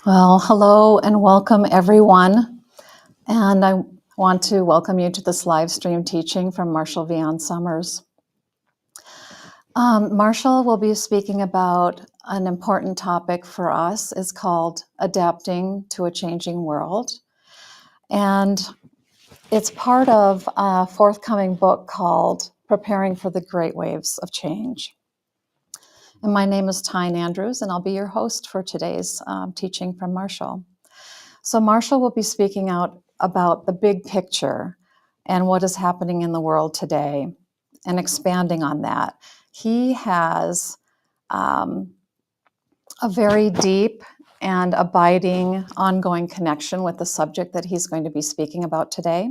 Well, hello and welcome everyone. And I want to welcome you to this live stream teaching from Marshall Vian Summers. Marshall will be speaking about an important topic for us. It's called Adapting to a Changing World. And it's part of a forthcoming book called Preparing for the Great Waves of Change. And my name is Tyne Andrews, and I'll be your host for today's teaching from Marshall. So Marshall will be speaking out about the big picture and what is happening in the world today and expanding on that. He has a very deep and abiding ongoing connection with the subject that he's going to be speaking about today.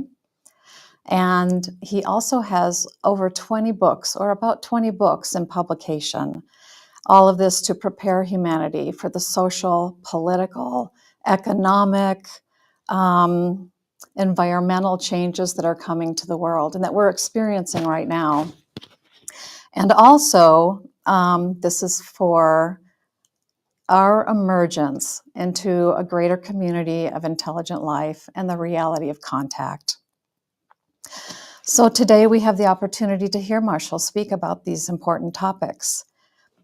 And he also has over 20 books, or about 20 books in publication, all of this to prepare humanity for the social, political, economic, environmental changes that are coming to the world and that we're experiencing right now. And also, this is for our emergence into a greater community of intelligent life and the reality of contact. So today we have the opportunity to hear Marshall speak about these important topics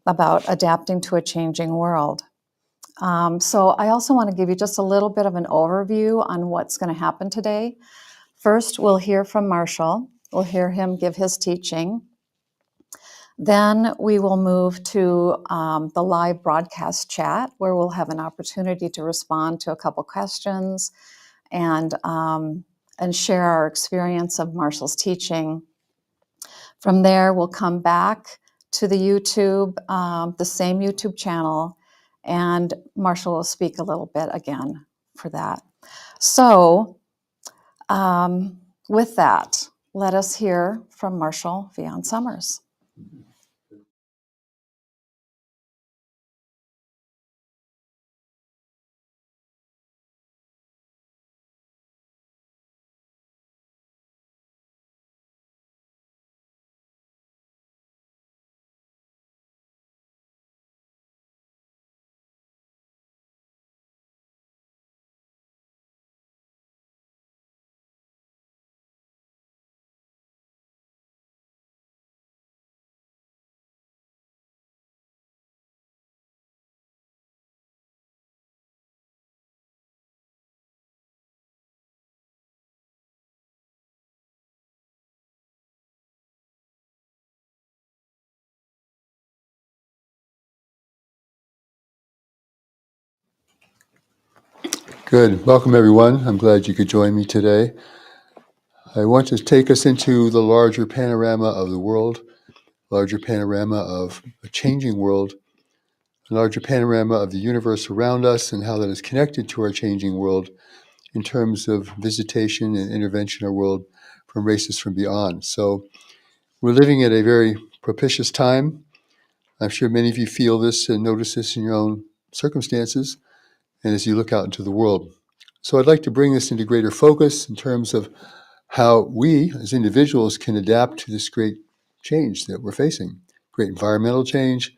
about adapting to a changing world. So I also want to give you just a little bit of an overview on what's going to happen today. First, we'll hear from Marshall. We'll hear him give his teaching. Then we will move to the live broadcast chat, where we'll have an opportunity to respond to a couple questions and share our experience of Marshall's teaching. From there, we'll come back to the YouTube, the same YouTube channel, and Marshall will speak a little bit again for that. So with that, let us hear from Marshall Vian Summers. Good. Welcome, everyone. I'm glad you could join me today. I want to take us into the larger panorama of the world, larger panorama of a changing world, a larger panorama of the universe around us and how that is connected to our changing world in terms of visitation and intervention in our world from races from beyond. So we're living at a very propitious time. I'm sure many of you feel this and notice this in your own circumstances and as you look out into the world. So I'd like to bring this into greater focus in terms of how we as individuals can adapt to this great change that we're facing, great environmental change,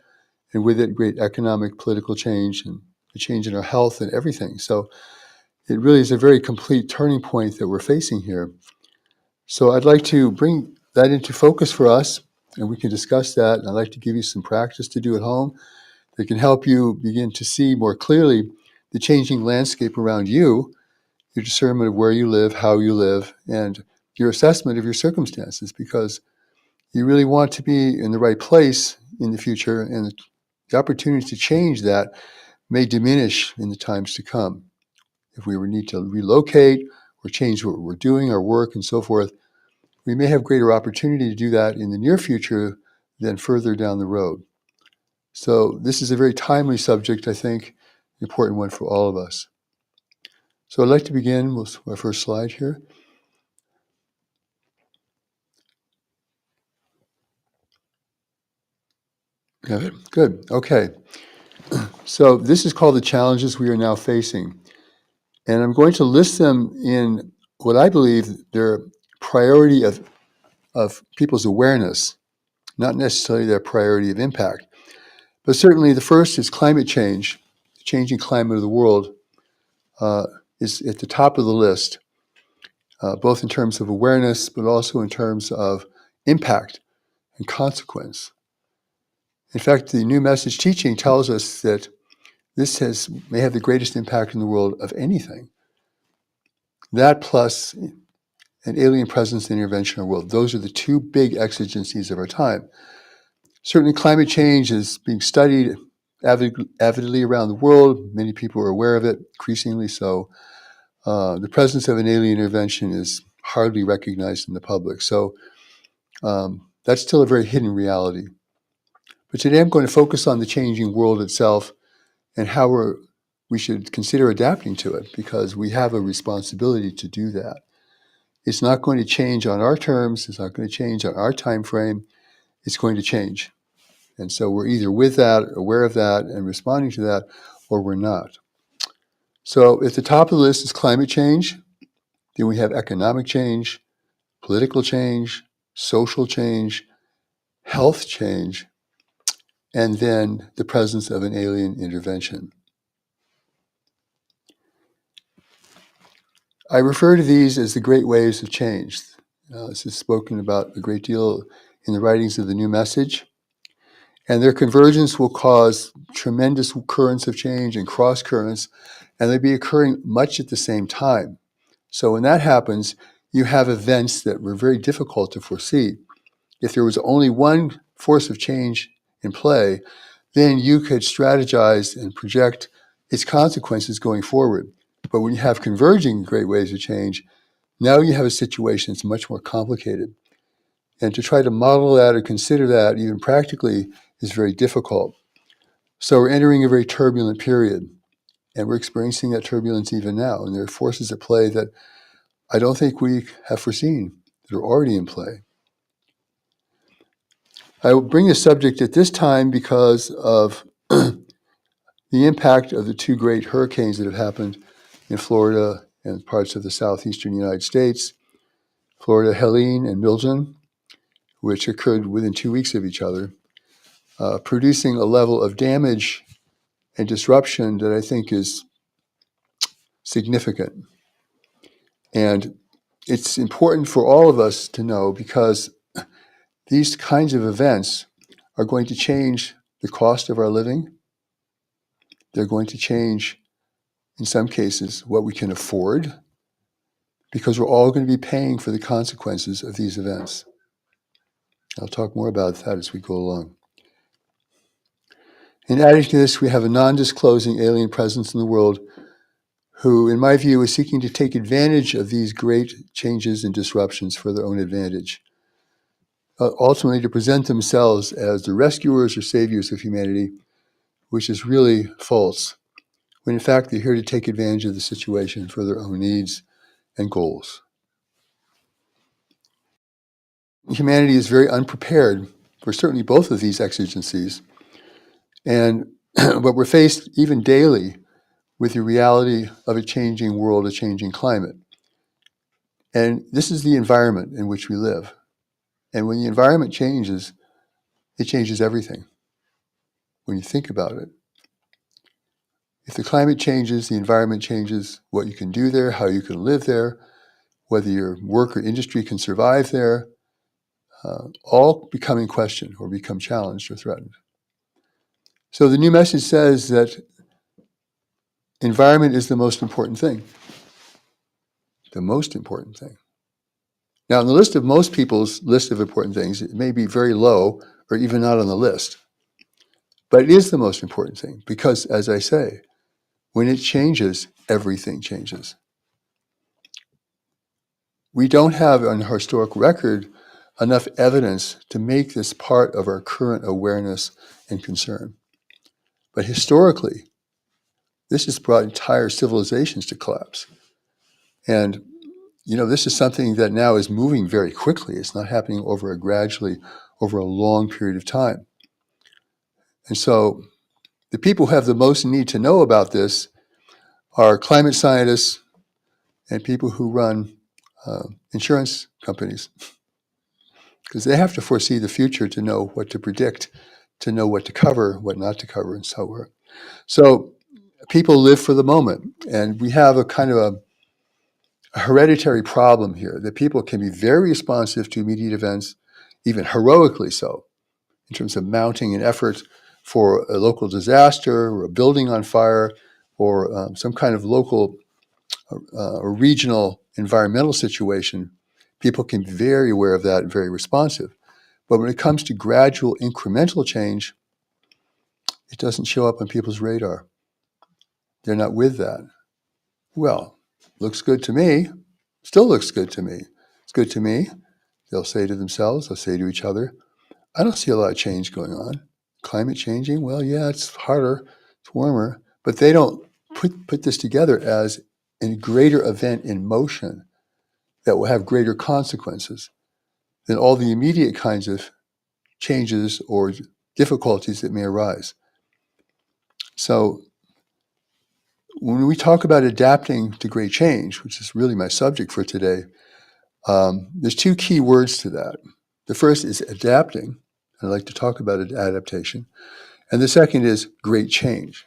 and with it, great economic, political change, and a change in our health and everything. So it really is a very complete turning point that we're facing here. So I'd like to bring that into focus for us, and we can discuss that. And I'd like to give you some practice to do at home that can help you begin to see more clearly the changing landscape around you, your discernment of where you live, how you live, and your assessment of your circumstances, because you really want to be in the right place in the future, and the opportunity to change that may diminish in the times to come. If we need to relocate or change what we're doing, our work, and so forth, we may have greater opportunity to do that in the near future than further down the road. So this is a very timely subject, I think, an important one for all of us. So I'd like to begin with my first slide here. Good. Okay. So this is called the challenges we are now facing. And I'm going to list them in what I believe their priority of people's awareness, not necessarily their priority of impact. But certainly the first is climate change, the changing climate of the world, is at the top of the list, both in terms of awareness, but also in terms of impact and consequence. In fact, the new message teaching tells us that this may have the greatest impact in the world of anything. That plus an alien presence and intervention in our world. Those are the two big exigencies of our time. Certainly, climate change is being studied avidly around the world. Many people are aware of it, increasingly so. The presence of an alien intervention is hardly recognized in the public. So that's still a very hidden reality. But today I'm going to focus on the changing world itself and how we should consider adapting to it, because we have a responsibility to do that. It's not going to change on our terms. It's not going to change on our time frame. It's going to change. And so we're either with that, aware of that, and responding to that, or we're not. So at the top of the list is climate change. Then we have economic change, political change, social change, health change, and then the presence of an alien intervention. I refer to these as the great waves of change. This is spoken about a great deal in the writings of the New Message. And their convergence will cause tremendous currents of change and cross currents, and they'll be occurring much at the same time. So when that happens, you have events that were very difficult to foresee. If there was only one force of change in play, then you could strategize and project its consequences going forward. But when you have converging great waves of change, now you have a situation that's much more complicated. And to try to model that or consider that even practically is very difficult. So we're entering a very turbulent period, and we're experiencing that turbulence even now. And there are forces at play that I don't think we have foreseen that are already in play. I will bring this subject at this time because of the impact of the two great hurricanes that have happened in Florida and parts of the southeastern United States, Florida Helene and Milton, which occurred within 2 weeks of each other, producing a level of damage and disruption that I think is significant. And it's important for all of us to know, because these kinds of events are going to change the cost of our living. They're going to change, in some cases, what we can afford, because we're all going to be paying for the consequences of these events. I'll talk more about that as we go along. In addition to this, we have a non-disclosing alien presence in the world who, in my view, is seeking to take advantage of these great changes and disruptions for their own advantage, ultimately to present themselves as the rescuers or saviors of humanity, which is really false, when in fact they're here to take advantage of the situation for their own needs and goals. Humanity is very unprepared for certainly both of these exigencies, and but we're faced even daily with the reality of a changing world, a changing climate. And this is the environment in which we live. And when the environment changes, it changes everything. When you think about it, if the climate changes, the environment changes, what you can do there, how you can live there, whether your work or industry can survive there, all become in question or become challenged or threatened. So the new message says that environment is the most important thing. The most important thing. Now, on the list of most people's list of important things, it may be very low or even not on the list. But it is the most important thing because, as I say, when it changes, everything changes. We don't have on our historic record enough evidence to make this part of our current awareness and concern. But historically, this has brought entire civilizations to collapse. And, this is something that now is moving very quickly. It's not happening over a long period of time. And so the people who have the most need to know about this are climate scientists and people who run insurance companies, because they have to foresee the future to know what to predict, to know what to cover, what not to cover, and so on. So people live for the moment. And we have a kind of a hereditary problem here that people can be very responsive to immediate events, even heroically so, in terms of mounting an effort for a local disaster or a building on fire or some kind of local or regional environmental situation. People can be very aware of that and very responsive. But when it comes to gradual incremental change, it doesn't show up on people's radar. They're not with that. Well, looks good to me. Still looks good to me. It's good to me. They'll say to themselves, they'll say to each other, I don't see a lot of change going on. Climate changing, well, yeah, it's hotter, it's warmer, but they don't put this together as a greater event in motion that will have greater consequences than all the immediate kinds of changes or difficulties that may arise. So when we talk about adapting to great change, which is really my subject for today, there's two key words to that. The first is adapting. I like to talk about adaptation. And the second is great change.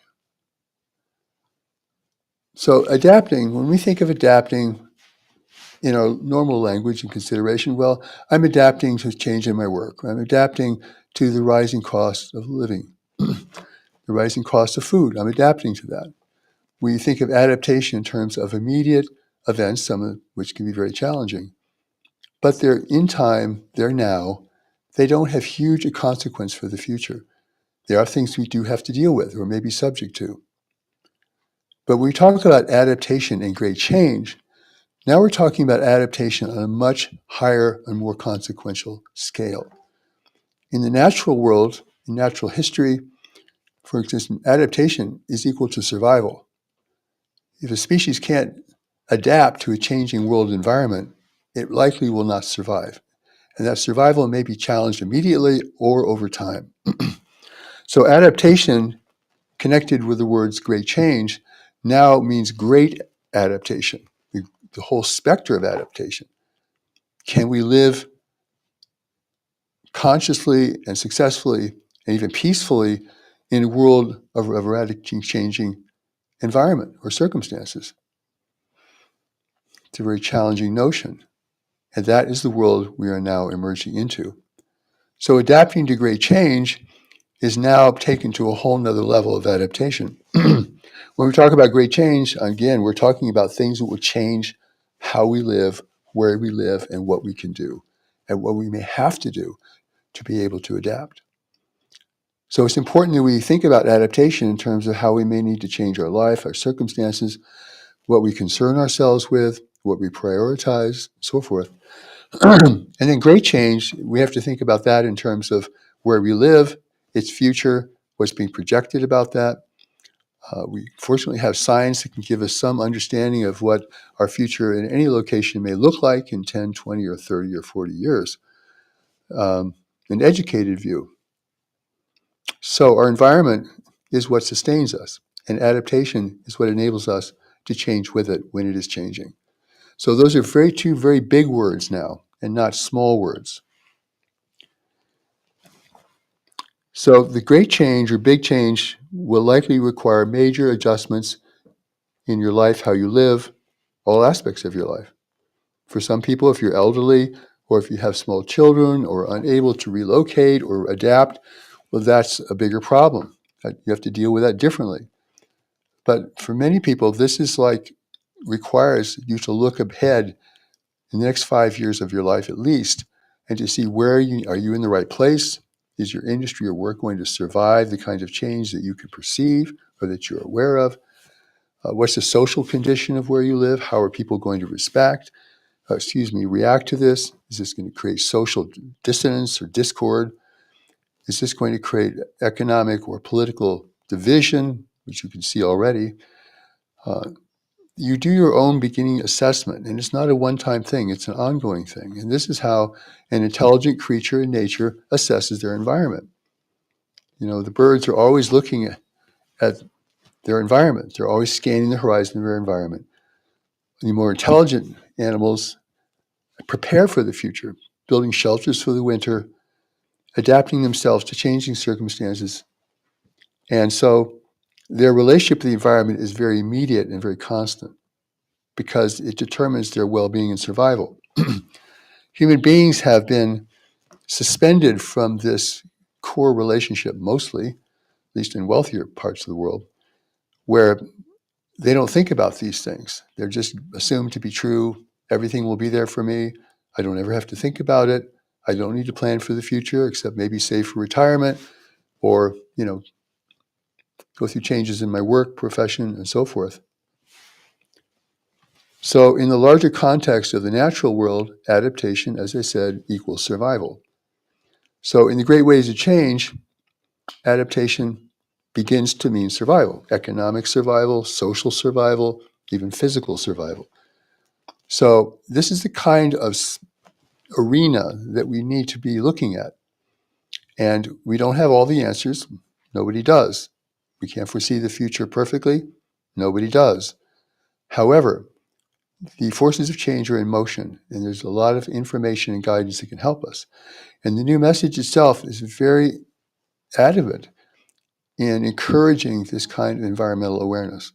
So adapting, when we think of adapting in our normal language and consideration, well, I'm adapting to change in my work. I'm adapting to the rising cost of living, the rising cost of food. I'm adapting to that. We think of adaptation in terms of immediate events, some of which can be very challenging. But they're in time, they're now. They don't have huge a consequence for the future. There are things we do have to deal with or may be subject to. But when we talk about adaptation and great change, now we're talking about adaptation on a much higher and more consequential scale. In the natural world, in natural history, for instance, adaptation is equal to survival. If a species can't adapt to a changing world environment, it likely will not survive. And that survival may be challenged immediately or over time. So adaptation, connected with the words great change, now means great adaptation, the whole spectrum of adaptation. Can we live consciously and successfully and even peacefully in a world of radically changing environment or circumstances? It's a very challenging notion. And that is the world we are now emerging into. So adapting to great change is now taken to a whole nother level of adaptation. When we talk about great change, again, we're talking about things that will change how we live, where we live, and what we can do, and what we may have to do to be able to adapt. So it's important that we think about adaptation in terms of how we may need to change our life, our circumstances, what we concern ourselves with, what we prioritize, so forth. And then great change, we have to think about that in terms of where we live, its future, what's being projected about that. We fortunately have science that can give us some understanding of what our future in any location may look like in 10, 20, or 30 or 40 years. An educated view. So our environment is what sustains us, and adaptation is what enables us to change with it when it is changing. So those are two very big words now, and not small words. So the great change or big change will likely require major adjustments in your life, how you live, all aspects of your life. For some people, if you're elderly or if you have small children or unable to relocate or adapt, well, that's a bigger problem. You have to deal with that differently. But for many people, this is requires you to look ahead in the next 5 years of your life at least, and to see are you in the right place? Is your industry or work going to survive the kinds of change that you can perceive or that you're aware of? What's the social condition of where you live? How are people going to react to this? Is this going to create social dissonance or discord? Is this going to create economic or political division, which you can see already? You do your own beginning assessment, and it's not a one-time thing, it's an ongoing thing. And this is how an intelligent creature in nature assesses their environment. The birds are always looking at their environment. They're always scanning the horizon of their environment. The more intelligent animals prepare for the future, building shelters for the winter, adapting themselves to changing circumstances. And so their relationship to the environment is very immediate and very constant because it determines their well-being and survival. Human beings have been suspended from this core relationship mostly, at least in wealthier parts of the world, where they don't think about these things. They're just assumed to be true. Everything will be there for me. I don't ever have to think about it. I don't need to plan for the future except maybe save for retirement or, go through changes in my work, profession, and so forth. So in the larger context of the natural world, adaptation, as I said, equals survival. So in the great ways of change, adaptation begins to mean survival, economic survival, social survival, even physical survival. So this is the kind of arena that we need to be looking at. And we don't have all the answers. Nobody does. We can't foresee the future perfectly. Nobody does. However, the forces of change are in motion, and there's a lot of information and guidance that can help us. And the new message itself is very adamant in encouraging this kind of environmental awareness,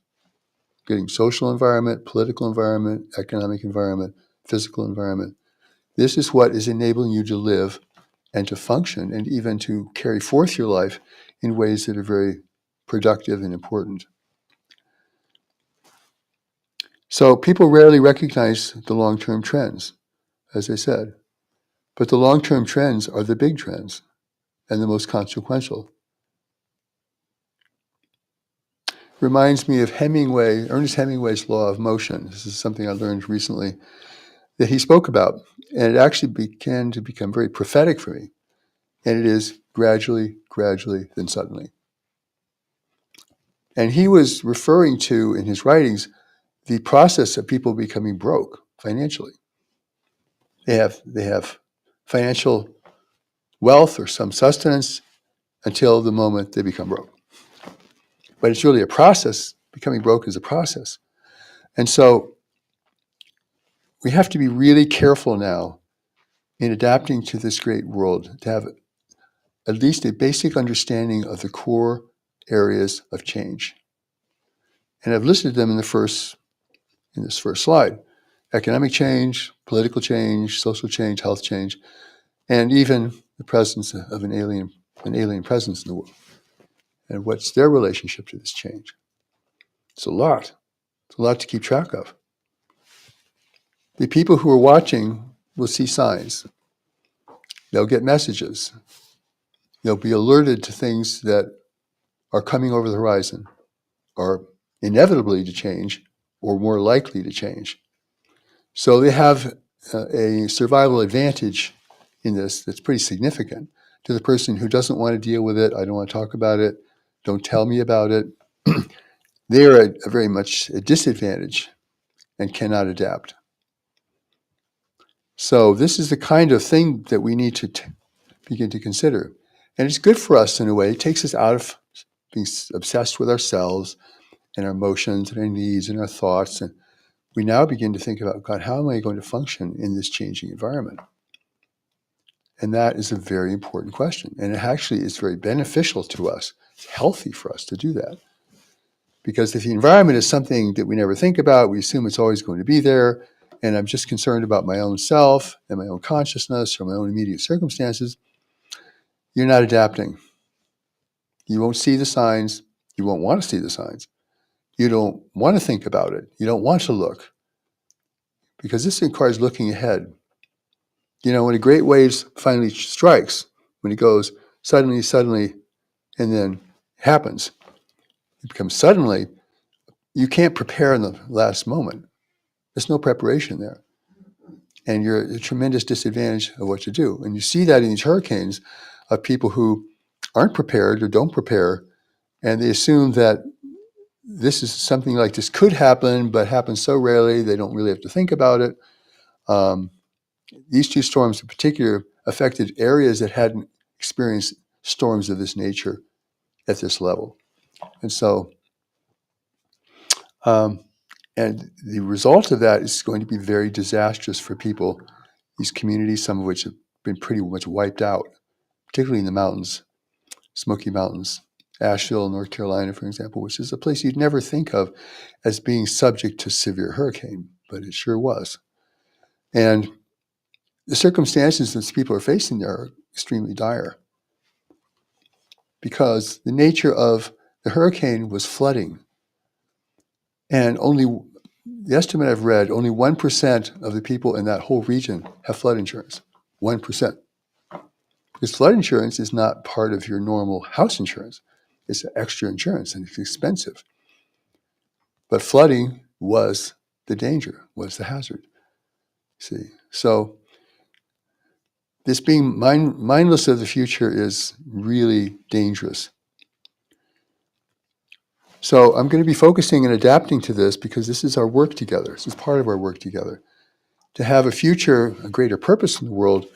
getting social environment, political environment, economic environment, physical environment. This is what is enabling you to live and to function and even to carry forth your life in ways that are very productive and important. So people rarely recognize the long-term trends, as I said, but the long-term trends are the big trends and the most consequential. Reminds me of Ernest Hemingway's law of motion. This is something I learned recently that he spoke about, and it actually began to become very prophetic for me. And it is gradually, then suddenly. And he was referring to, in his writings, the process of people becoming broke financially. They have financial wealth or some sustenance until the moment they become broke. But it's really a process. Becoming broke is a process. And so we have to be really careful now in adapting to this great world to have at least a basic understanding of the core areas of change. And I've listed them in this first slide. Economic change, political change, social change, health change, and even the presence of an alien presence in the world. And what's their relationship to this change? It's a lot. It's a lot to keep track of. The people who are watching will see signs. They'll get messages. They'll be alerted to things that are coming over the horizon, are inevitably to change or more likely to change. So they have a survival advantage in this that's pretty significant to the person who doesn't want to deal with it. I don't want to talk about it. Don't tell me about it. They are at a very much a disadvantage and cannot adapt. So this is the kind of thing that we need to begin to consider. And it's good for us in a way. It takes us out of being obsessed with ourselves and our emotions and our needs and our thoughts. And we now begin to think about, God, how am I going to function in this changing environment? And that is a very important question. And it actually is very beneficial to us. It's healthy for us to do that. Because if the environment is something that we never think about, we assume it's always going to be there, and I'm just concerned about my own self and my own consciousness or my own immediate circumstances, you're not adapting. You won't see the signs. You won't want to see the signs. You don't want to think about it. You don't want to look. Because this requires looking ahead. When a great wave finally strikes, when it goes suddenly, and then happens, it becomes suddenly, you can't prepare in the last moment. There's no preparation there. And you're at a tremendous disadvantage of what to do. And you see that in these hurricanes of people who aren't prepared or don't prepare, and they assume that this is something like this could happen, but happens so rarely, they don't really have to think about it. These two storms in particular affected areas that hadn't experienced storms of this nature at this level. And so, and the result of that is going to be very disastrous for people, these communities, some of which have been pretty much wiped out, particularly in the mountains, Smoky Mountains. Asheville, North Carolina, for example, which is a place you'd never think of as being subject to severe hurricane, but it sure was. And the circumstances that people are facing there are extremely dire because the nature of the hurricane was flooding. And the estimate I've read, only 1% of the people in that whole region have flood insurance. 1%. Because flood insurance is not part of your normal house insurance. It's extra insurance and it's expensive. But flooding was the danger, was the hazard. See, so this being mindless of the future is really dangerous. So I'm going to be focusing and adapting to this because this is our work together. This is part of our work together. To have a future, a greater purpose in the world,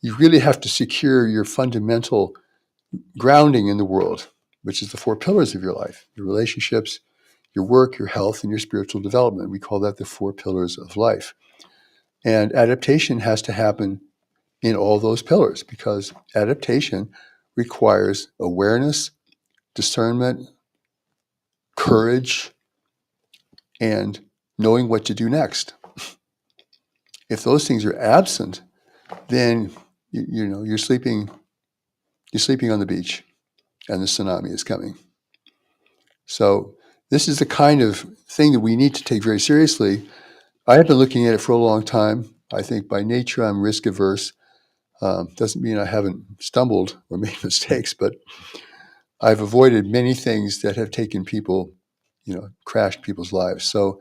you really have to secure your fundamental grounding in the world, which is the four pillars of your life: your relationships, your work, your health, and your spiritual development. We call that the four pillars of life. And adaptation has to happen in all those pillars because adaptation requires awareness, discernment, courage, and knowing what to do next. If those things are absent, then you're sleeping on the beach and the tsunami is coming. So this is the kind of thing that we need to take very seriously. I have been looking at it for a long time. I think by nature I'm risk averse. Doesn't mean I haven't stumbled or made mistakes, but I've avoided many things that have taken people, crashed people's lives. So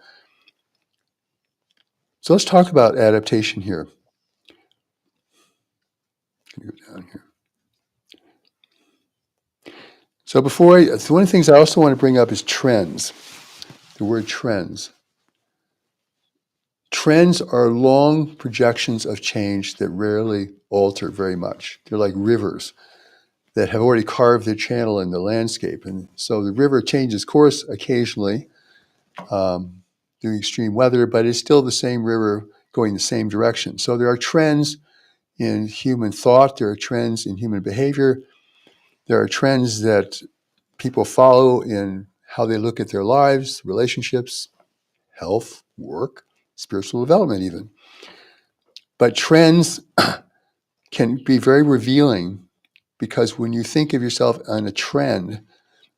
let's talk about adaptation here. Go down here. So one of the things I also want to bring up is trends. The word trends. Trends are long projections of change that rarely alter very much. They're like rivers that have already carved their channel in the landscape. And so the river changes course occasionally during extreme weather, but it's still the same river going the same direction. So there are trends in human thought. There are trends in human behavior. There are trends that people follow in how they look at their lives, relationships, health, work, spiritual development even. But trends can be very revealing because when you think of yourself on a trend,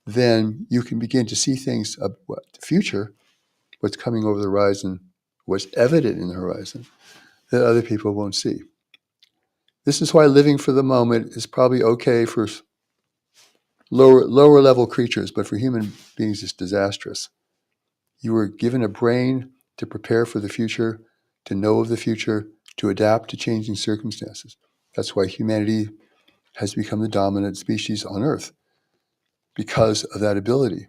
then you can begin to see things of the future, what's coming over the horizon, what's evident in the horizon that other people won't see. This is why living for the moment is probably okay for lower level creatures, but for human beings it's disastrous. You were given a brain to prepare for the future, to know of the future, to adapt to changing circumstances. That's why humanity has become the dominant species on Earth, because of that ability.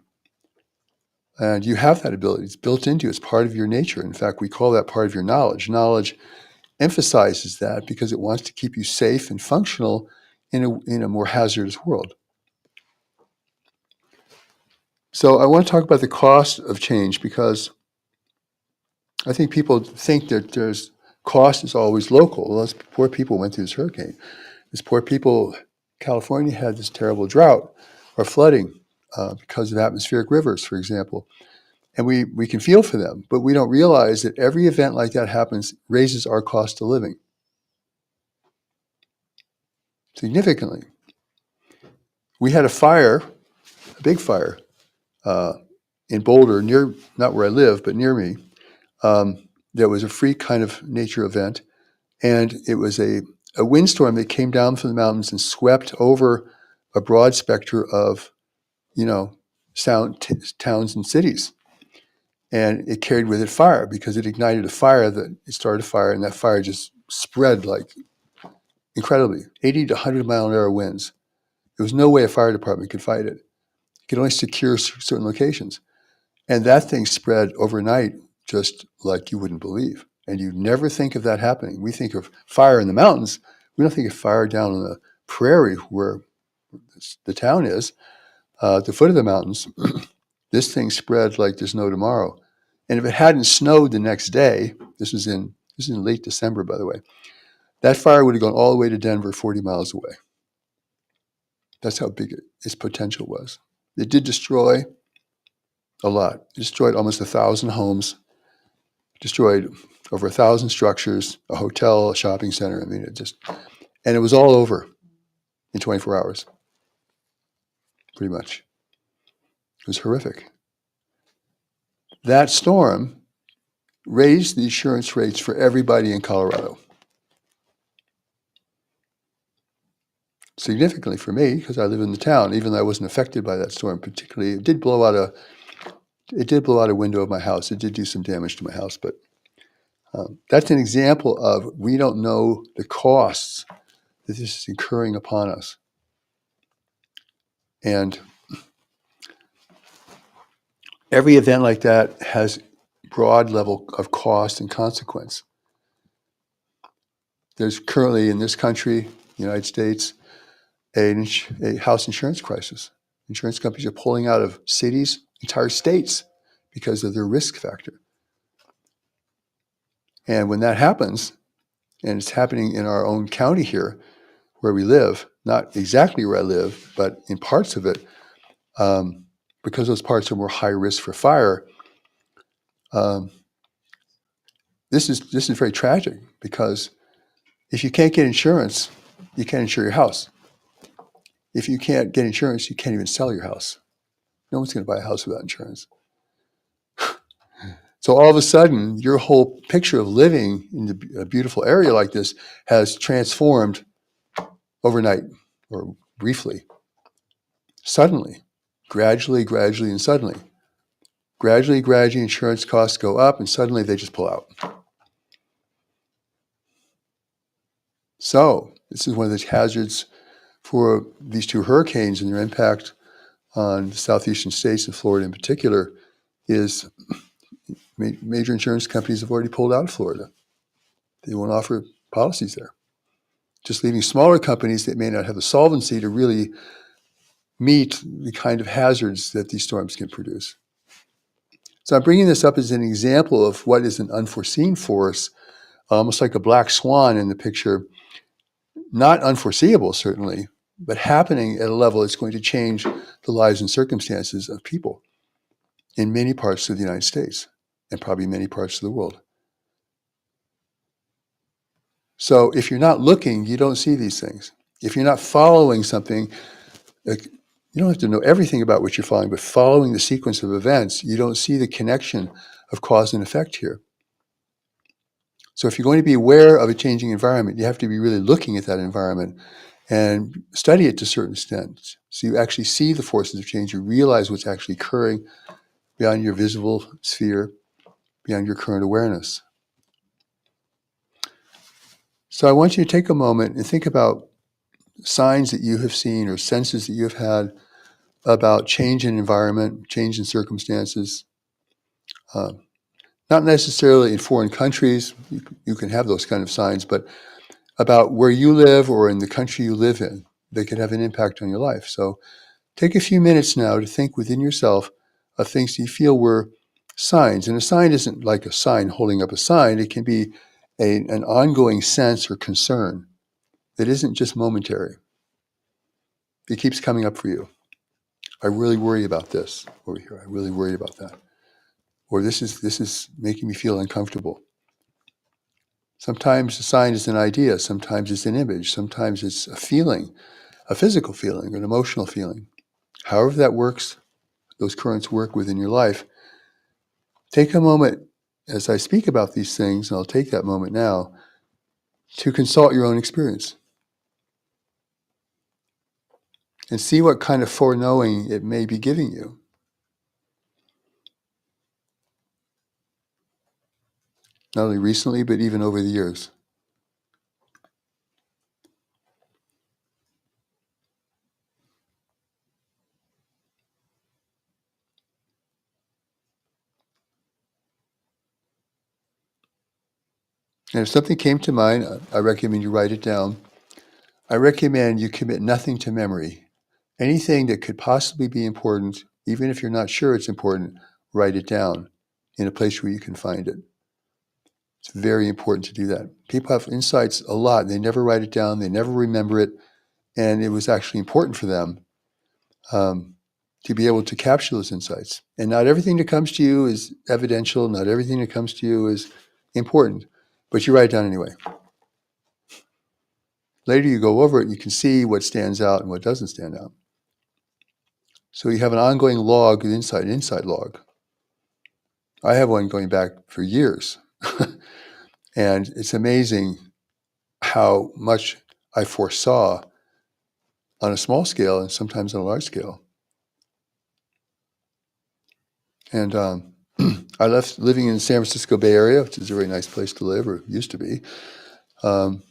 And you have that ability. It's built into you. It's part of your nature. In fact, we call that part of your knowledge. Knowledge emphasizes that because it wants to keep you safe and functional in a more hazardous world. So I want to talk about the cost of change because I think people think that cost is always local. Well, those poor people went through this hurricane. These poor people, California had this terrible drought or flooding because of atmospheric rivers, for example. And we can feel for them, but we don't realize that every event like that happens raises our cost of living significantly. We had a big fire in Boulder, not where I live, but near me. There was a freak kind of nature event, and it was a windstorm that came down from the mountains and swept over a broad spectrum of, towns and cities. And it carried with it fire because it ignited a fire it started a fire, and that fire just spread like incredibly, 80 to 100 mile an hour winds. There was no way a fire department could fight it. It could only secure certain locations. And that thing spread overnight just like you wouldn't believe. And you never think of that happening. We think of fire in the mountains. We don't think of fire down on the prairie where the town is, at the foot of the mountains. This thing spread like there's no tomorrow. And if it hadn't snowed the next day, this was in late December, by the way, that fire would have gone all the way to Denver, 40 miles away. That's how big its potential was. It did destroy a lot. It destroyed almost 1,000 homes, destroyed over 1,000 structures, a hotel, a shopping center. I mean, and it was all over in 24 hours, pretty much. It was horrific. That storm raised the insurance rates for everybody in Colorado. Significantly for me, because I live in the town, even though I wasn't affected by that storm particularly. It did blow out a window of my house. It did do some damage to my house, but that's an example of we don't know the costs that this is incurring upon us. And every event like that has broad level of cost and consequence. There's currently in this country, the United States, a house insurance crisis. Insurance companies are pulling out of cities, entire states, because of their risk factor. And when that happens, and it's happening in our own county here, where we live, not exactly where I live, but in parts of it, because those parts are more high risk for fire, this is very tragic, because if you can't get insurance, you can't insure your house. If you can't get insurance, you can't even sell your house. No one's going to buy a house without insurance. So all of a sudden, your whole picture of living in a beautiful area like this has transformed overnight or briefly, suddenly, gradually, and suddenly. Gradually, insurance costs go up, and suddenly they just pull out. So this is one of the hazards for these two hurricanes and their impact on the southeastern states and Florida in particular is major insurance companies have already pulled out of Florida. They won't offer policies there. Just leaving smaller companies that may not have the solvency to really meet the kind of hazards that these storms can produce. So I'm bringing this up as an example of what is an unforeseen force, almost like a black swan in the picture, not unforeseeable certainly, but happening at a level that's going to change the lives and circumstances of people in many parts of the United States and probably many parts of the world. So if you're not looking, you don't see these things. If you're not following something, you don't have to know everything about what you're following, but following the sequence of events, you don't see the connection of cause and effect here. So if you're going to be aware of a changing environment, you have to be really looking at that environment and study it to a certain extent. So you actually see the forces of change, you realize what's actually occurring beyond your visible sphere, beyond your current awareness. So I want you to take a moment and think about signs that you have seen or senses that you have had about change in environment, change in circumstances. Not necessarily in foreign countries, you can have those kind of signs, but about where you live or in the country you live in, they can have an impact on your life. So take a few minutes now to think within yourself of things you feel were signs. And a sign isn't like a sign holding up a sign. It can be an ongoing sense or concern that isn't just momentary. It keeps coming up for you. I really worry about this over here. I really worry about that. Or this is making me feel uncomfortable. Sometimes a sign is an idea. Sometimes it's an image. Sometimes it's a feeling, a physical feeling, an emotional feeling. However that works, those currents work within your life. Take a moment as I speak about these things, and I'll take that moment now, to consult your own experience and see what kind of foreknowing it may be giving you. Not only recently, but even over the years. And if something came to mind, I recommend you write it down. I recommend you commit nothing to memory. Anything that could possibly be important, even if you're not sure it's important, write it down in a place where you can find it. It's very important to do that. People have insights a lot. They never write it down. They never remember it. And it was actually important for them to to be able to capture those insights. And not everything that comes to you is evidential. Not everything that comes to you is important, but you write it down anyway. Later you go over it, you can see what stands out and what doesn't stand out. So you have an ongoing log, an insight log. I have one going back for years. And it's amazing how much I foresaw on a small scale and sometimes on a large scale. And I left living in the San Francisco Bay Area, which is a very nice place to live, or used to be,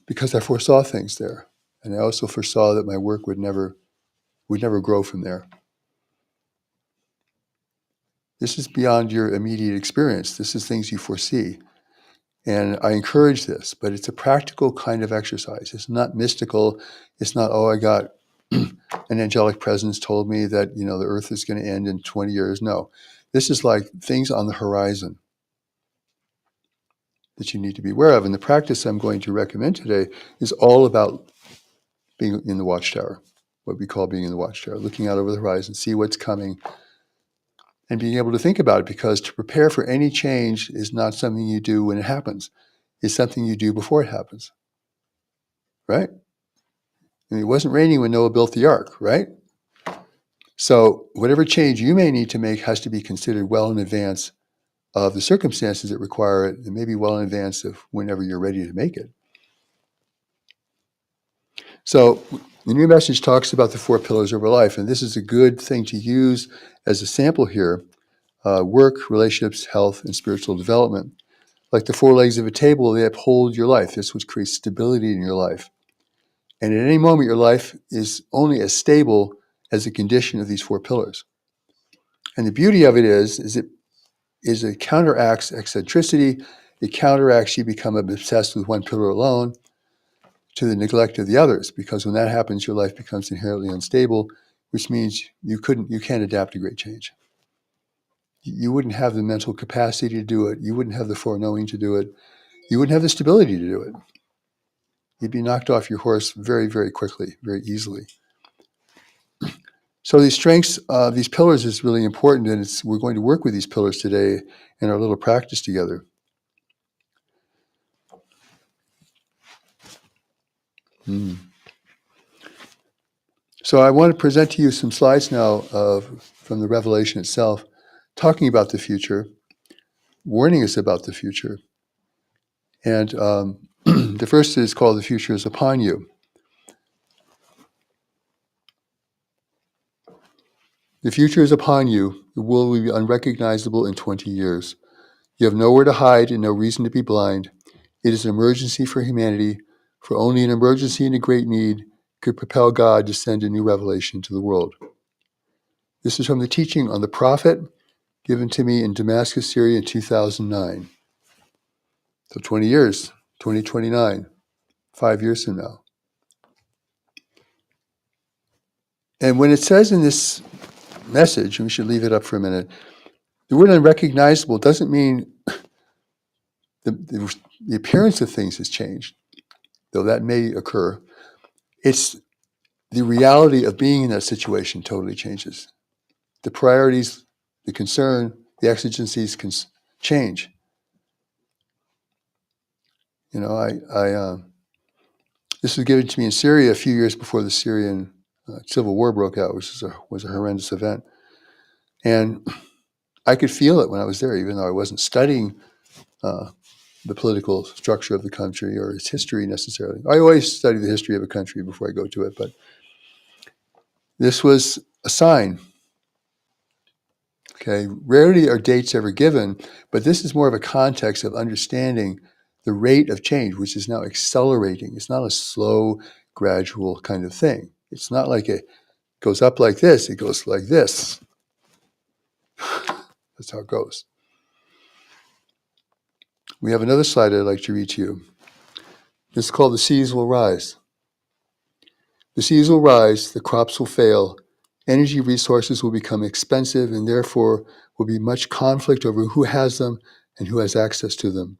because I foresaw things there. And I also foresaw that my work would never grow from there. This is beyond your immediate experience. This is things you foresee. And I encourage this, but it's a practical kind of exercise. It's not mystical. It's not, oh, I got an angelic presence told me that, the earth is going to end in 20 years. No, this is like things on the horizon that you need to be aware of. And the practice I'm going to recommend today is all about being in the watchtower, what we call being in the watchtower, looking out over the horizon, see what's coming, and being able to think about it, because to prepare for any change is not something you do when it happens. It's something you do before it happens, right? And it wasn't raining when Noah built the ark, right? So whatever change you may need to make has to be considered well in advance of the circumstances that require it, and maybe well in advance of whenever you're ready to make it. So the new message talks about the 4 pillars of our life, and this is a good thing to use as a sample here. Work, relationships, health, and spiritual development. Like the 4 legs of a table, they uphold your life. This would create stability in your life. And at any moment, your life is only as stable as a condition of these 4 pillars. And the beauty of it is it counteracts eccentricity. It counteracts you become obsessed with one pillar alone to the neglect of the others. Because when that happens, your life becomes inherently unstable, which means you can't adapt to great change. You wouldn't have the mental capacity to do it. You wouldn't have the foreknowing to do it. You wouldn't have the stability to do it. You'd be knocked off your horse very, very quickly, very easily. So these strengths, these pillars is really important, and we're going to work with these pillars today in our little practice together. So I want to present to you some slides now from the Revelation itself, talking about the future, warning us about the future. And the first is called "The Future is Upon You." The future is upon you. The world will be unrecognizable in 20 years. You have nowhere to hide and no reason to be blind. It is an emergency for humanity, for only an emergency and a great need could propel God to send a new revelation to the world. This is from the teaching on the prophet given to me in Damascus, Syria in 2009. So 20 years, 2029, 5 years from now. And when it says in this message, and we should leave it up for a minute, the word unrecognizable doesn't mean the appearance of things has changed, though that may occur. It's the reality of being in that situation totally changes. The priorities, the concern, the exigencies can change. This was given to me in Syria a few years before the Syrian civil war broke out, which was a horrendous event. And I could feel it when I was there, even though I wasn't studying the political structure of the country or its history necessarily. I always study the history of a country before I go to it, but this was a sign. Okay, rarely are dates ever given, but this is more of a context of understanding the rate of change, which is now accelerating. It's not a slow, gradual kind of thing. It's not like it goes up like this, it goes like this. That's how it goes. We have another slide I'd like to read to you. It's called "The Seas Will Rise." The seas will rise, the crops will fail, energy resources will become expensive, and therefore will be much conflict over who has them and who has access to them.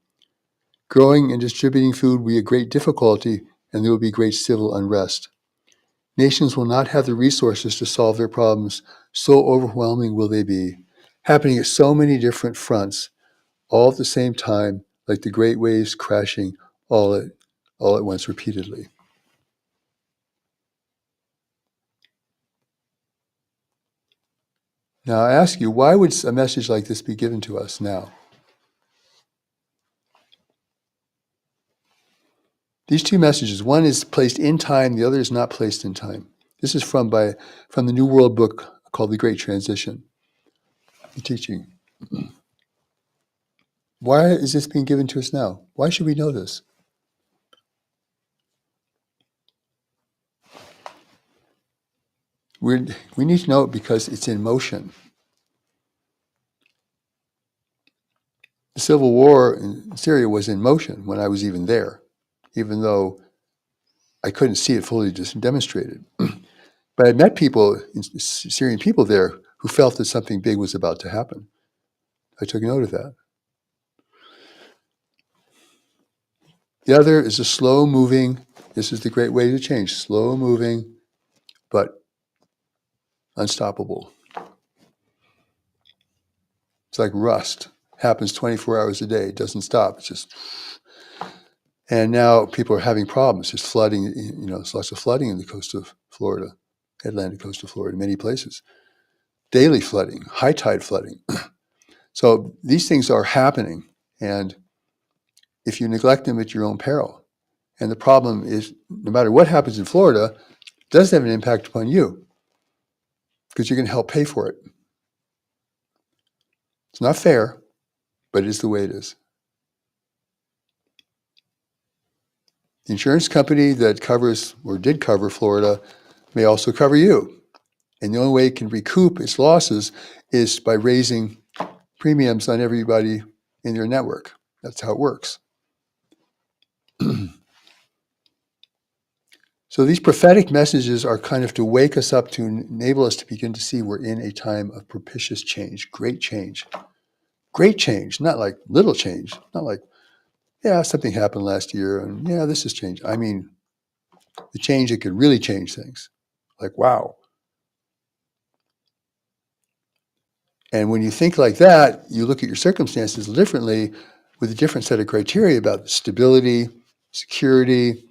Growing and distributing food will be a great difficulty, and there will be great civil unrest. Nations will not have the resources to solve their problems, So overwhelming will they be, happening at so many different fronts, all at the same time, like the great waves crashing all at once repeatedly. Now I ask you, why would a message like this be given to us now? These two messages, one is placed in time, the other is not placed in time. This is from the New World book called The Great Transition, the teaching. Why is this being given to us now? Why should we know this? We need to know it because it's in motion. The civil war in Syria was in motion when I was even there, even though I couldn't see it fully demonstrated. But I met people, Syrian people there, who felt that something big was about to happen. I took note of that. The other is a slow moving, this is the great way to change, slow moving, but unstoppable. It's like rust, happens 24 hours a day, it doesn't stop, it's just. And now people are having problems, just flooding, there's lots of flooding in the coast of Florida, Atlantic coast of Florida, many places. Daily flooding, high tide flooding. So these things are happening, and if you neglect them at your own peril. And the problem is, no matter what happens in Florida, it does have an impact upon you, because you're going to help pay for it. It's not fair, but it is the way it is. The insurance company that covers or did cover Florida may also cover you. And the only way it can recoup its losses is by raising premiums on everybody in their network. That's how it works. So these prophetic messages are kind of to wake us up, to enable us to begin to see we're in a time of propitious change, great change. Great change, not like little change, not like, yeah, something happened last year and yeah, this has changed. I mean, the change that could really change things. Like, wow. And when you think like that, you look at your circumstances differently with a different set of criteria about stability, security.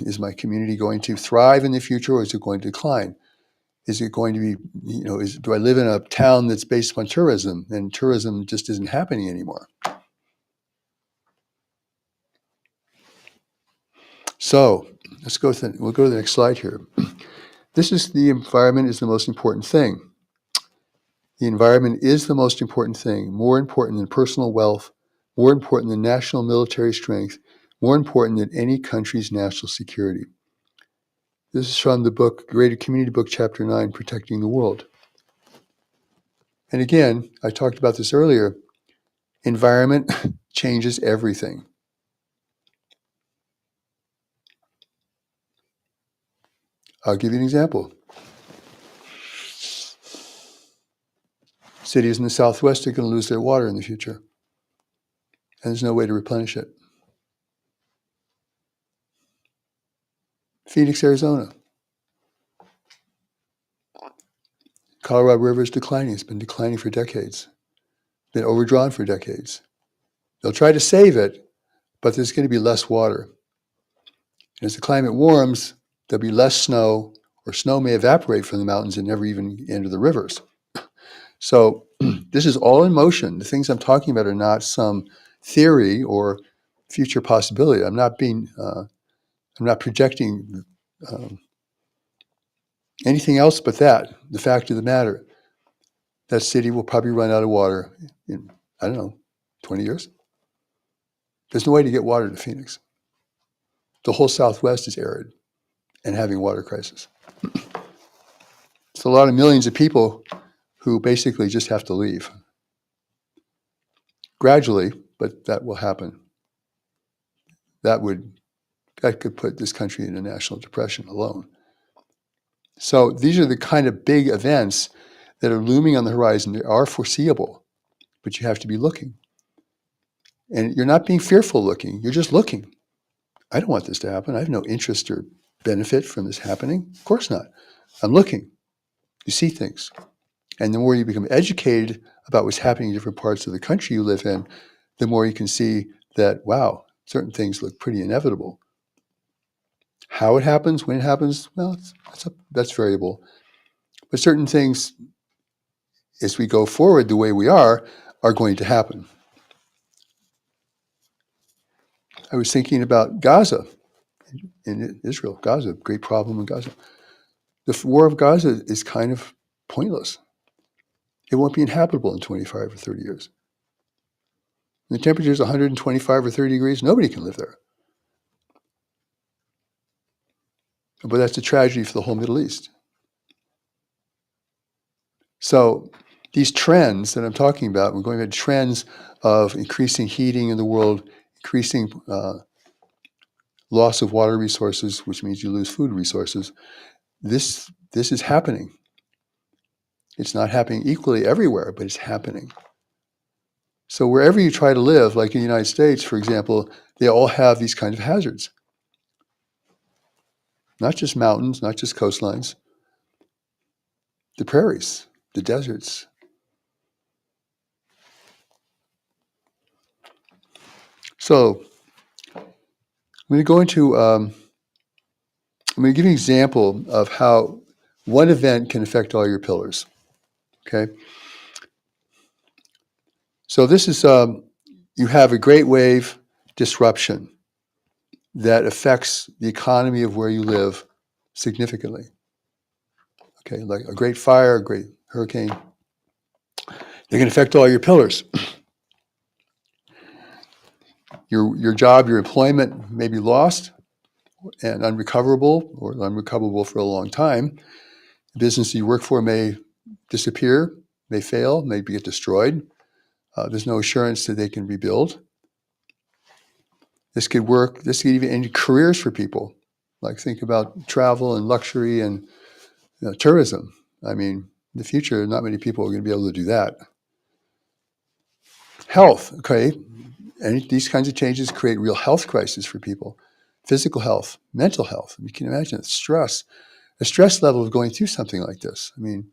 Is my community going to thrive in the future, or is it going to decline? Is it going to be, do I live in a town that's based upon tourism, and tourism just isn't happening anymore? So we'll go to the next slide here. This is the environment is the most important thing. The environment is the most important thing, more important than personal wealth, more important than national military strength, more important than any country's national security. This is from the book, Greater Community Book, Chapter 9, Protecting the World. And again, I talked about this earlier, environment changes everything. I'll give you an example. Cities in the Southwest are going to lose their water in the future, and there's no way to replenish it. Phoenix, Arizona. Colorado River is declining. It's been declining for decades. Been overdrawn for decades. They'll try to save it, but there's going to be less water. And as the climate warms, there'll be less snow, or snow may evaporate from the mountains and never even enter the rivers. So this is all in motion. The things I'm talking about are not some theory or future possibility. I'm not projecting anything else but that. The fact of the matter, that city will probably run out of water in, 20 years. There's no way to get water to Phoenix. The whole Southwest is arid and having water crisis. It's a lot of millions of people who basically just have to leave. Gradually, but that will happen. That could put this country in a national depression alone. So these are the kind of big events that are looming on the horizon. They are foreseeable, but you have to be looking. And you're not being fearful looking, you're just looking. I don't want this to happen. I have no interest or benefit from this happening. Of course not. I'm looking. You see things. And the more you become educated about what's happening in different parts of the country you live in, the more you can see that, wow, certain things look pretty inevitable. How it happens, when it happens, well, that's variable. But certain things, as we go forward the way we are going to happen. I was thinking about Gaza in Israel. Gaza, great problem in Gaza. The war of Gaza is kind of pointless. It won't be inhabitable in 25 or 30 years. When the temperature is 125 or 30 degrees, nobody can live there. But that's a tragedy for the whole Middle East. So these trends that I'm talking about, we're going to trends of increasing heating in the world, increasing loss of water resources, which means you lose food resources. This is happening. It's not happening equally everywhere, but it's happening. So wherever you try to live, like in the United States, for example, they all have these kind of hazards. Not just mountains, not just coastlines, the prairies, the deserts. So I'm going to go into, I'm going to give you an example of how one event can affect all your pillars. Okay. So this is, you have a great wave disruption that affects the economy of where you live significantly. Okay, like a great fire, a great hurricane. They can affect all your pillars. Your job, your employment may be lost and unrecoverable or unrecoverable for a long time. The business you work for may disappear, may fail, may get destroyed. There's no assurance that they can rebuild. This could even end careers for people. Like think about travel and luxury and tourism. I mean, in the future, not many people are going to be able to do that. Health, okay. And these kinds of changes create real health crises for people. Physical health, mental health. You can imagine stress. The stress level of going through something like this. I mean,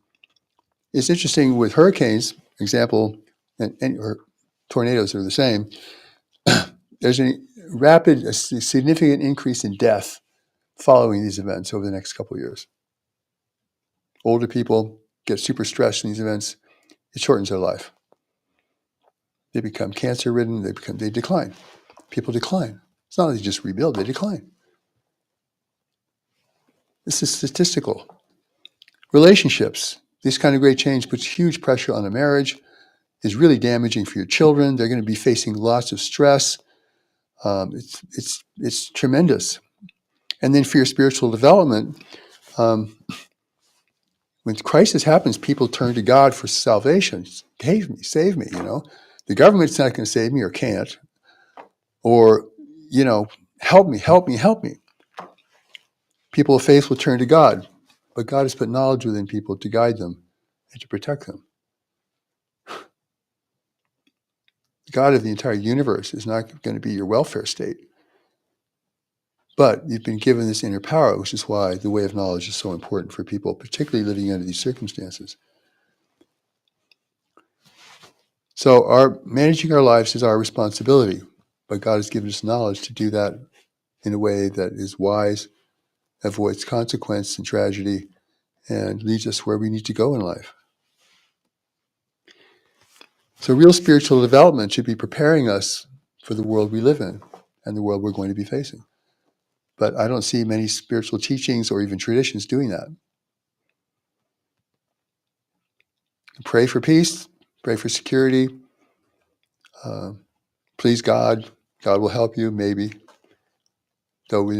it's interesting with hurricanes, example, or tornadoes are the same. There's a significant increase in death following these events over the next couple of years. Older people get super stressed in these events. It shortens their life. They become cancer-ridden. They decline. People decline. It's not that they just rebuild; they decline. This is statistical. Relationships. This kind of great change puts huge pressure on a marriage. Is really damaging for your children. They're going to be facing lots of stress. It's tremendous. And then for your spiritual development, when crisis happens, people turn to God for salvation. Save me. The government's not going to save me or can't. Or, help me. People of faith will turn to God, but God has put knowledge within people to guide them and to protect them. The God of the entire universe is not going to be your welfare state. But you've been given this inner power, which is why the way of knowledge is so important for people, particularly living under these circumstances. So managing our lives is our responsibility, but God has given us knowledge to do that in a way that is wise, avoids consequence and tragedy, and leads us where we need to go in life. So real spiritual development should be preparing us for the world we live in and the world we're going to be facing. But I don't see many spiritual teachings or even traditions doing that. Pray for peace, pray for security, please God. God will help you, maybe. Though they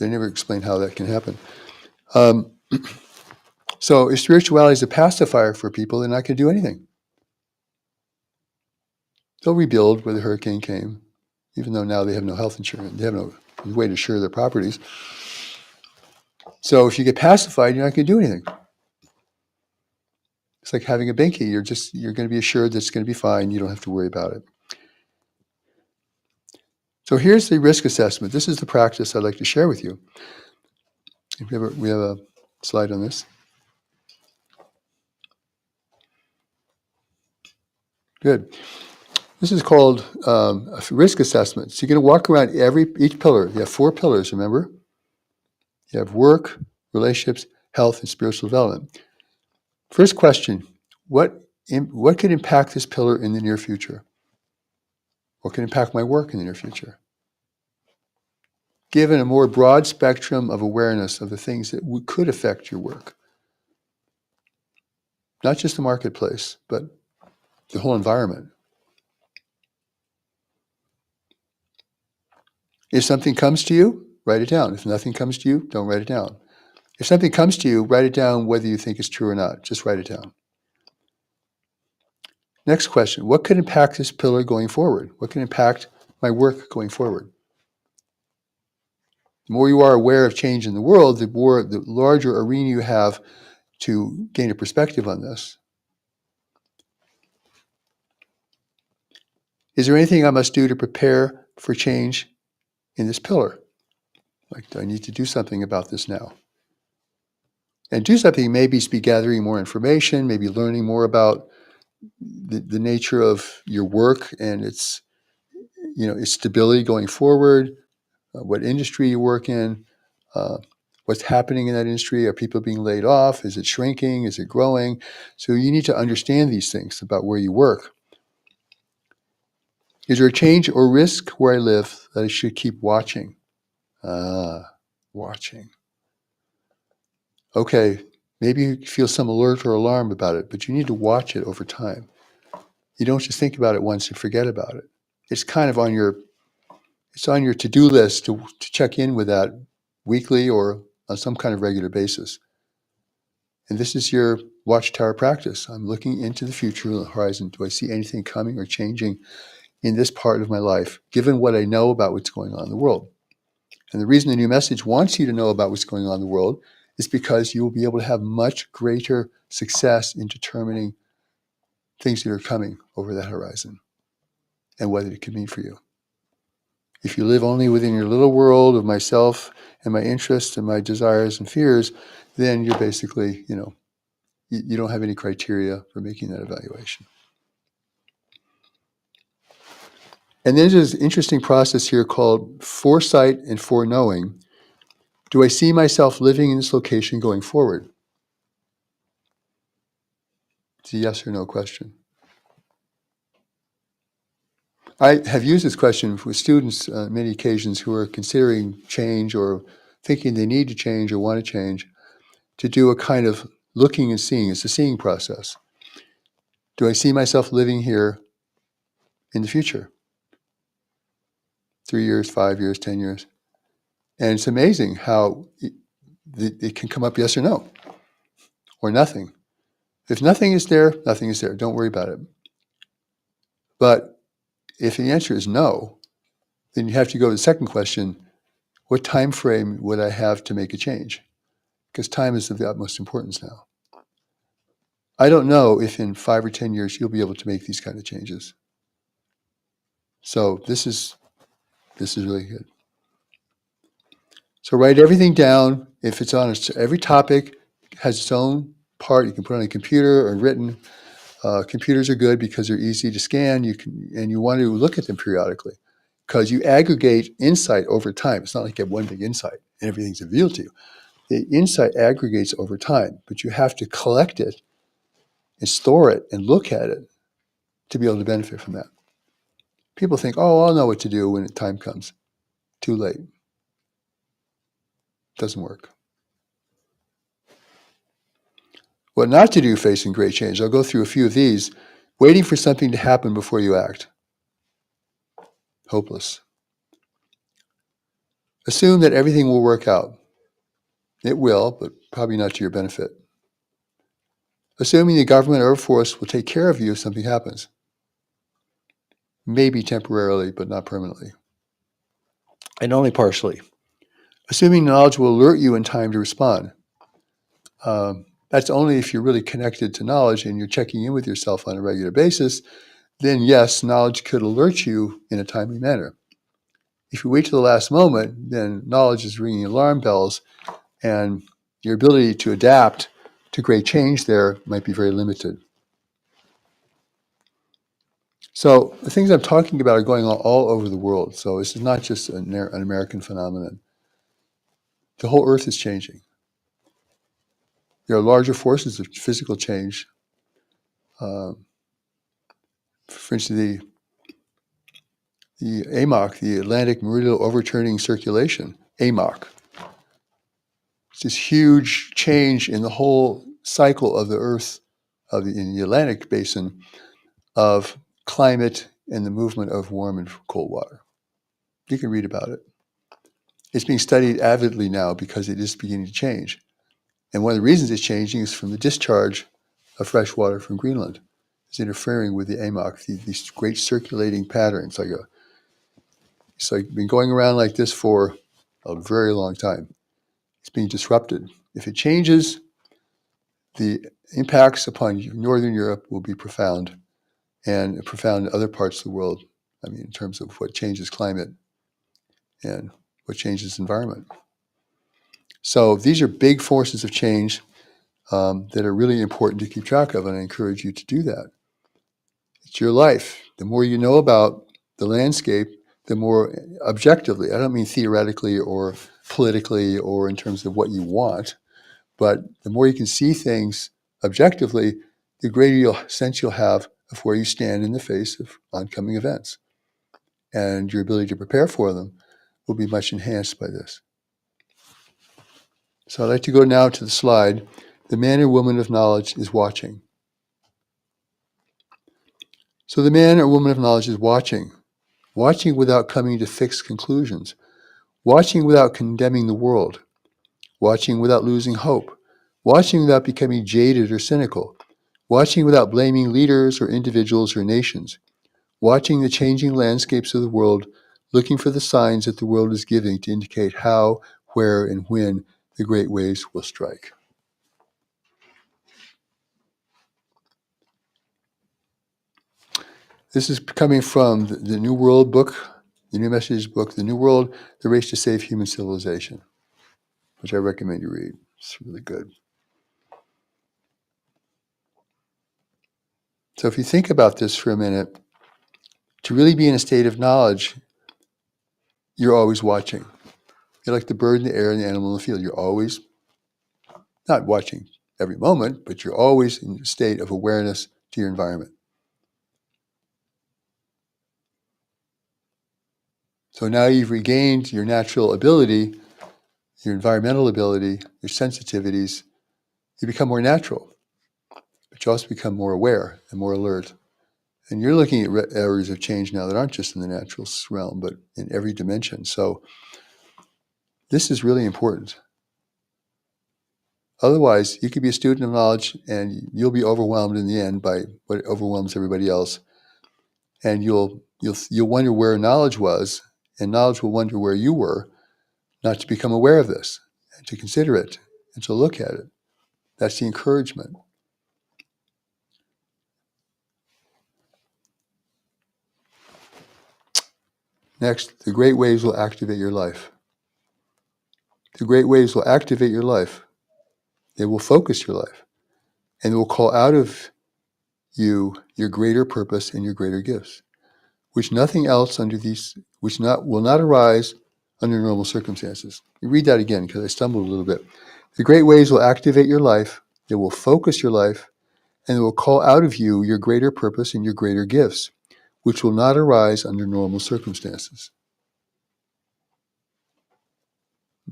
never explain how that can happen. So if spirituality is a pacifier for people, they're not going to do anything. They'll rebuild where the hurricane came, even though now they have no health insurance. They have no way to insure their properties. So if you get pacified, you're not going to do anything. It's like having a binky. You're going to be assured that it's going to be fine. You don't have to worry about it. So here's the risk assessment. This is the practice I'd like to share with you. We have a slide on this. Good. This is called a risk assessment. So you're going to walk around each pillar. You have 4 pillars, remember? You have work, relationships, health, and spiritual development. First question, what could impact this pillar in the near future? What could impact my work in the near future? Given a more broad spectrum of awareness of the things that could affect your work. Not just the marketplace, but the whole environment. If something comes to you, write it down. If nothing comes to you, don't write it down. If something comes to you, write it down whether you think it's true or not. Just write it down. Next question, what could impact this pillar going forward? What can impact my work going forward? The more you are aware of change in the world, the larger arena you have to gain a perspective on this. Is there anything I must do to prepare for change in this pillar? Like, do I need to do something about this now? And do something maybe be gathering more information, maybe learning more about the nature of your work and its stability going forward, what industry you work in, what's happening in that industry. Are people being laid off? Is it shrinking? Is it growing? So you need to understand these things about where you work. Is there a change or risk where I live that I should keep watching? Watching. Okay, maybe you feel some alert or alarm about it, but you need to watch it over time. You don't just think about it once and forget about it. It's kind of on your to-do list to check in with that weekly or on some kind of regular basis. And this is your watchtower practice. I'm looking into the future, the horizon. Do I see anything coming or changing in this part of my life, given what I know about what's going on in the world? And the reason the new message wants you to know about what's going on in the world is because you will be able to have much greater success in determining things that are coming over that horizon and what it could mean for you. If you live only within your little world of myself and my interests and my desires and fears, then you're basically, you don't have any criteria for making that evaluation. And then there's an interesting process here called foresight and foreknowing. Do I see myself living in this location going forward? It's a yes or no question. I have used this question with students on many occasions who are considering change or thinking they need to change or want to change, to do a kind of looking and seeing. It's a seeing process. Do I see myself living here in the future? 3 years, 5 years, 10 years? And it's amazing how it can come up yes or no, or nothing. If nothing is there, nothing is there. Don't worry about it. But if the answer is no, then you have to go to the second question, what time frame would I have to make a change? Because time is of the utmost importance now. I don't know if in 5 or 10 years you'll be able to make these kind of changes. So this is really good. So write everything down. If it's on every topic has its own part. You can put it on a computer or written. Computers are good because they're easy to scan. You want to look at them periodically because you aggregate insight over time. It's not like you have one big insight and everything's revealed to you. The insight aggregates over time, but you have to collect it and store it and look at it to be able to benefit from that. People think, oh, I'll know what to do when the time comes. Too late. Doesn't work. What not to do facing great change. I'll go through a few of these. Waiting for something to happen before you act. Hopeless. Assume that everything will work out. It will, but probably not to your benefit. Assuming the government or force will take care of you if something happens. Maybe temporarily, but not permanently. And only partially. Assuming knowledge will alert you in time to respond. That's only if you're really connected to knowledge and you're checking in with yourself on a regular basis. Then yes, knowledge could alert you in a timely manner. If you wait till the last moment, then knowledge is ringing alarm bells and your ability to adapt to great change there might be very limited. So the things I'm talking about are going on all over the world. So this is not just an American phenomenon. The whole Earth is changing. There are larger forces of physical change. For instance, the AMOC, the Atlantic Meridional Overturning Circulation, AMOC. It's this huge change in the whole cycle of the Earth, in the Atlantic basin, of climate and the movement of warm and cold water. You can read about it. It's being studied avidly now because it is beginning to change. And one of the reasons it's changing is from the discharge of fresh water from Greenland. It's interfering with the AMOC, these great circulating patterns. It's like been going around like this for a very long time. It's being disrupted. If it changes, the impacts upon Northern Europe will be profound, and profound in other parts of the world. I mean, in terms of what changes climate and what changes environment. So these are big forces of change that are really important to keep track of, and I encourage you to do that. It's your life. The more you know about the landscape, the more objectively, I don't mean theoretically or politically or in terms of what you want, but the more you can see things objectively, the greater sense you'll have of where you stand in the face of oncoming events. And your ability to prepare for them will be much enhanced by this. So I'd like to go now to the slide. The man or woman of knowledge is watching. So the man or woman of knowledge is watching without coming to fixed conclusions, watching without condemning the world, watching without losing hope, watching without becoming jaded or cynical, watching without blaming leaders or individuals or nations, watching the changing landscapes of the world, looking for the signs that the world is giving to indicate how, where, and when the great waves will strike. This is coming from the New World book, the New Messages book, The New World, The Race to Save Human Civilization, which I recommend you read. It's really good. So if you think about this for a minute, to really be in a state of knowledge, you're always watching. You're like the bird in the air and the animal in the field. You're always not watching every moment, but you're always in a state of awareness to your environment. So now you've regained your natural ability, your environmental ability, your sensitivities. You become more natural, but you also become more aware and more alert. And you're looking at areas of change now that aren't just in the natural realm, but in every dimension. So this is really important. Otherwise, you could be a student of knowledge and you'll be overwhelmed in the end by what overwhelms everybody else. And you'll wonder where knowledge was, and knowledge will wonder where you were, not to become aware of this, and to consider it, and to look at it. That's the encouragement. Next, the great waves will activate your life. The great waves will activate your life. They will focus your life. And they will call out of you your greater purpose and your greater gifts, which nothing else will not arise under normal circumstances. You read that again because I stumbled a little bit. The great waves will activate your life. They will focus your life, and they will call out of you your greater purpose and your greater gifts, which will not arise under normal circumstances.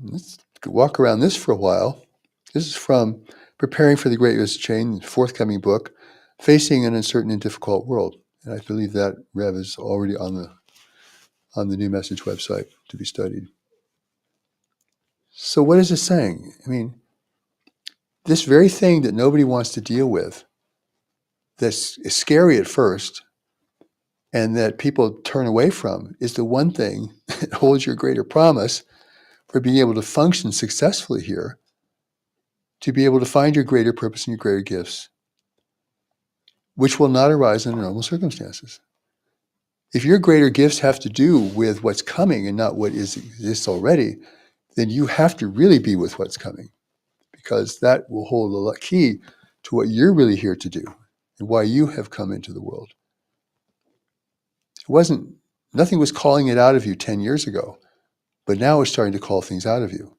Let's walk around this for a while. This is from Preparing for the Great Waves Chain, forthcoming book, Facing an Uncertain and Difficult World. And I believe that Rev is already on the New Message website to be studied. So what is it saying? I mean, this very thing that nobody wants to deal with, that's scary at first, and that people turn away from, is the one thing that holds your greater promise for being able to function successfully here, to be able to find your greater purpose and your greater gifts, which will not arise under normal circumstances. If your greater gifts have to do with what's coming and not what exists already, then you have to really be with what's coming, because that will hold the key to what you're really here to do and why you have come into the world. Nothing was calling it out of you 10 years ago, but now it's starting to call things out of you.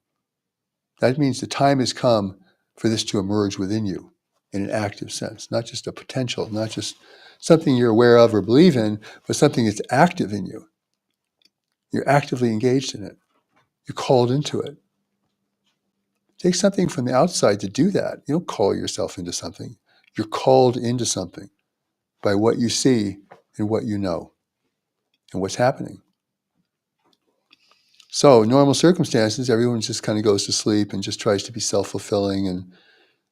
That means the time has come for this to emerge within you in an active sense, not just a potential, not just something you're aware of or believe in, but something that's active in you. You're actively engaged in it. You're called into it. It takes something from the outside to do that. You don't call yourself into something. You're called into something by what you see and what you know and what's happening. So, in normal circumstances, everyone just kind of goes to sleep and just tries to be self-fulfilling and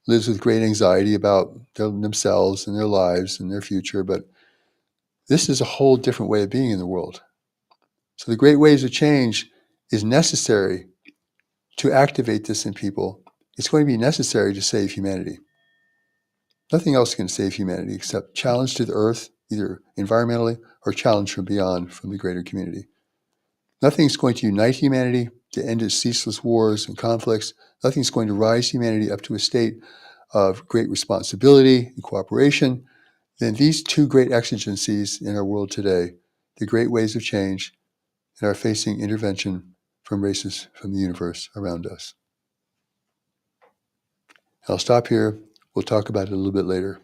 lives with great anxiety about themselves and their lives and their future. But this is a whole different way of being in the world. So the great waves of change is necessary to activate this in people. It's going to be necessary to save humanity. Nothing else can save humanity except challenge to the earth, either environmentally or challenge from beyond, from the greater community. Nothing's going to unite humanity to end its ceaseless wars and conflicts. Nothing's going to rise humanity up to a state of great responsibility and cooperation than these two great exigencies in our world today, the great waves of change and are facing intervention from races from the universe around us. I'll stop here. We'll talk about it a little bit later.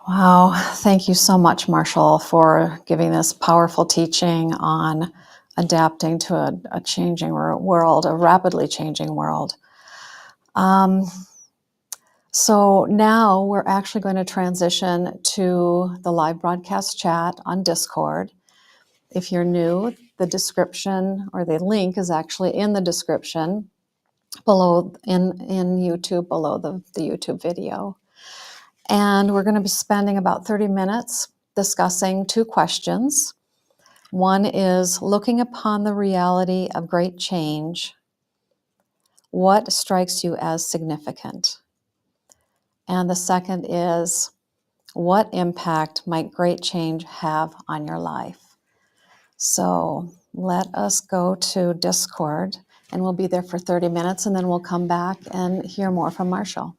Wow, thank you so much, Marshall, for giving this powerful teaching on adapting to a changing world, a rapidly changing world. So now we're actually going to transition to the live broadcast chat on Discord. If you're new, the description or the link is actually in the description below in YouTube, below the YouTube video. And we're going to be spending about 30 minutes discussing two questions. One is looking upon the reality of great change. What strikes you as significant? And the second is, what impact might great change have on your life? So let us go to Discord, and we'll be there for 30 minutes, and then we'll come back and hear more from Marshall.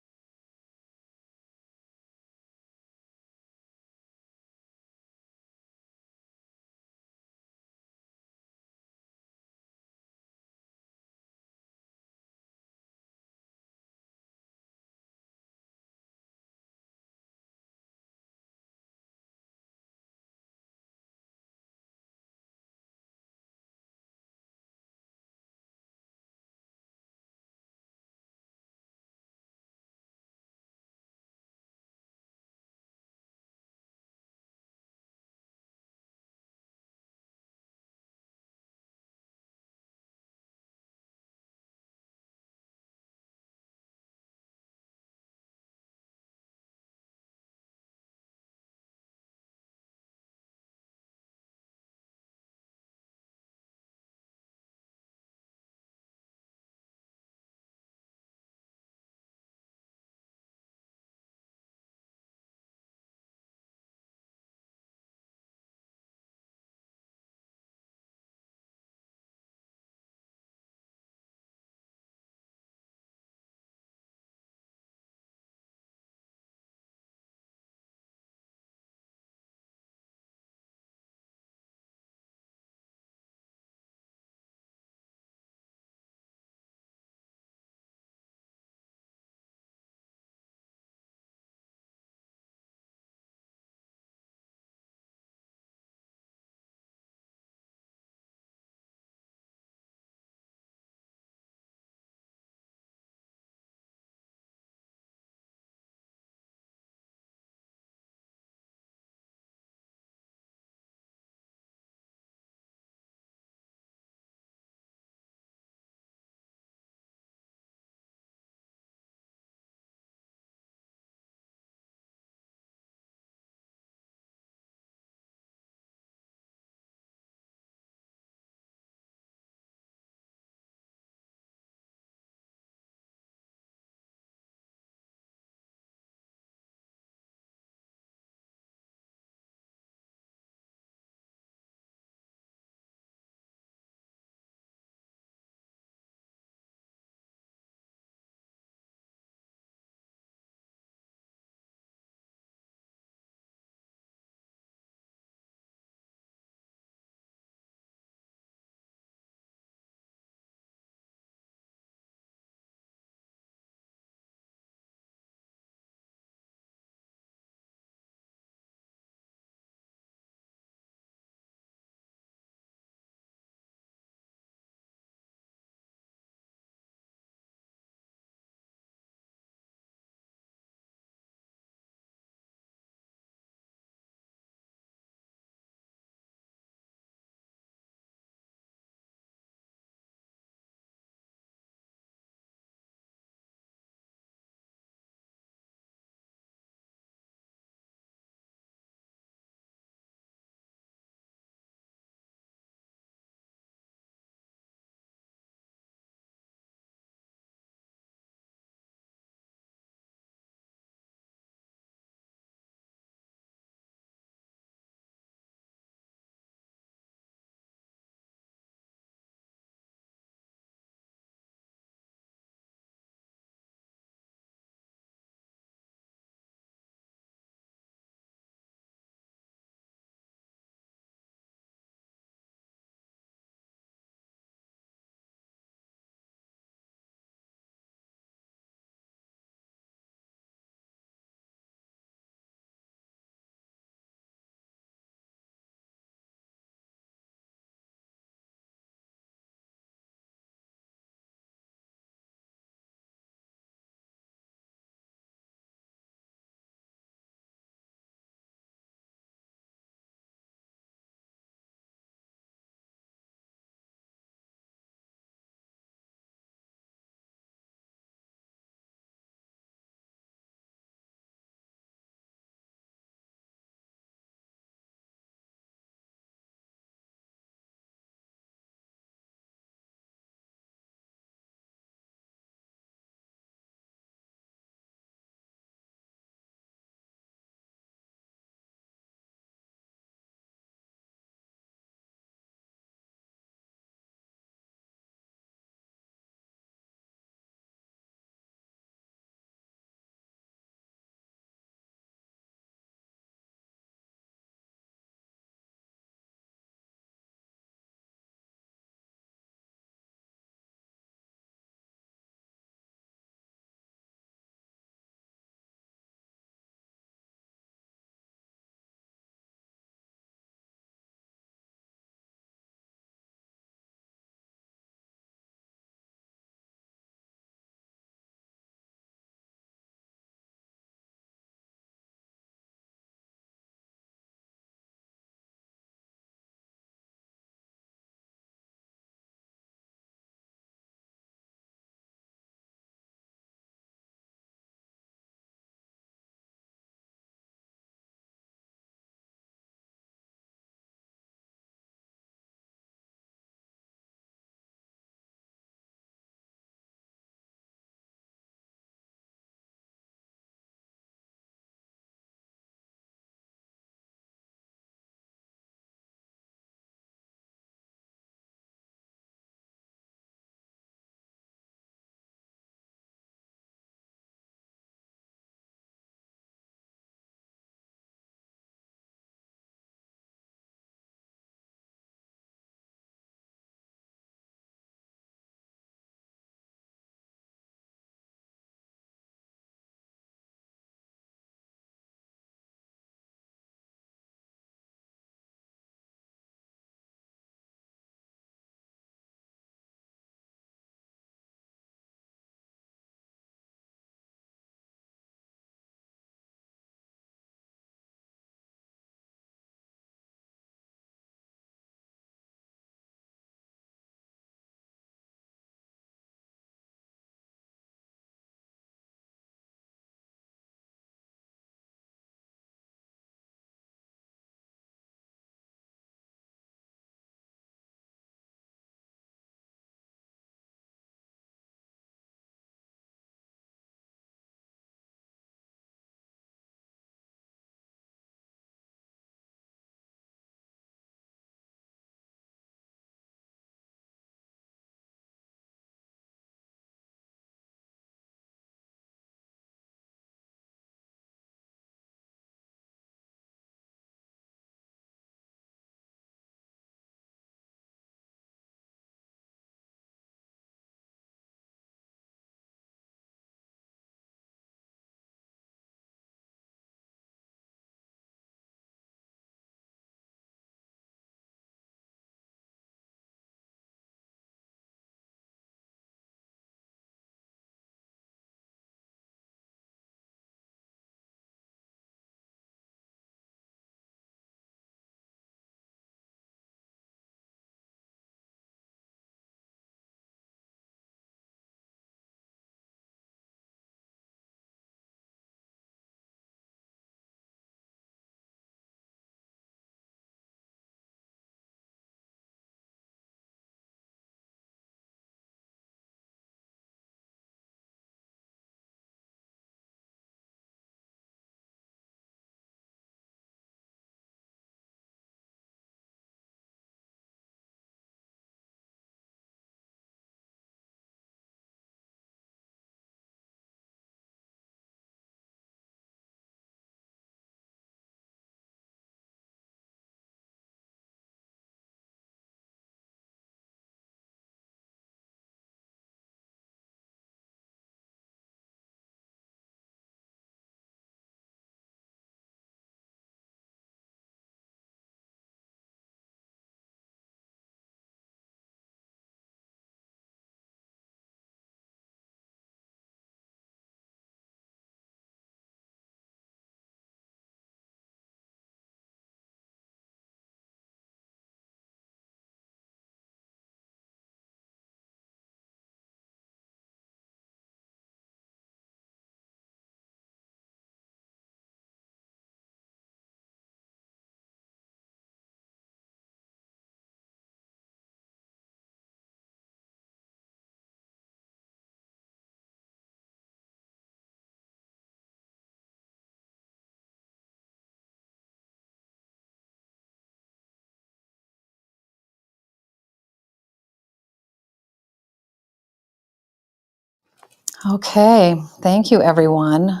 Okay, thank you, everyone.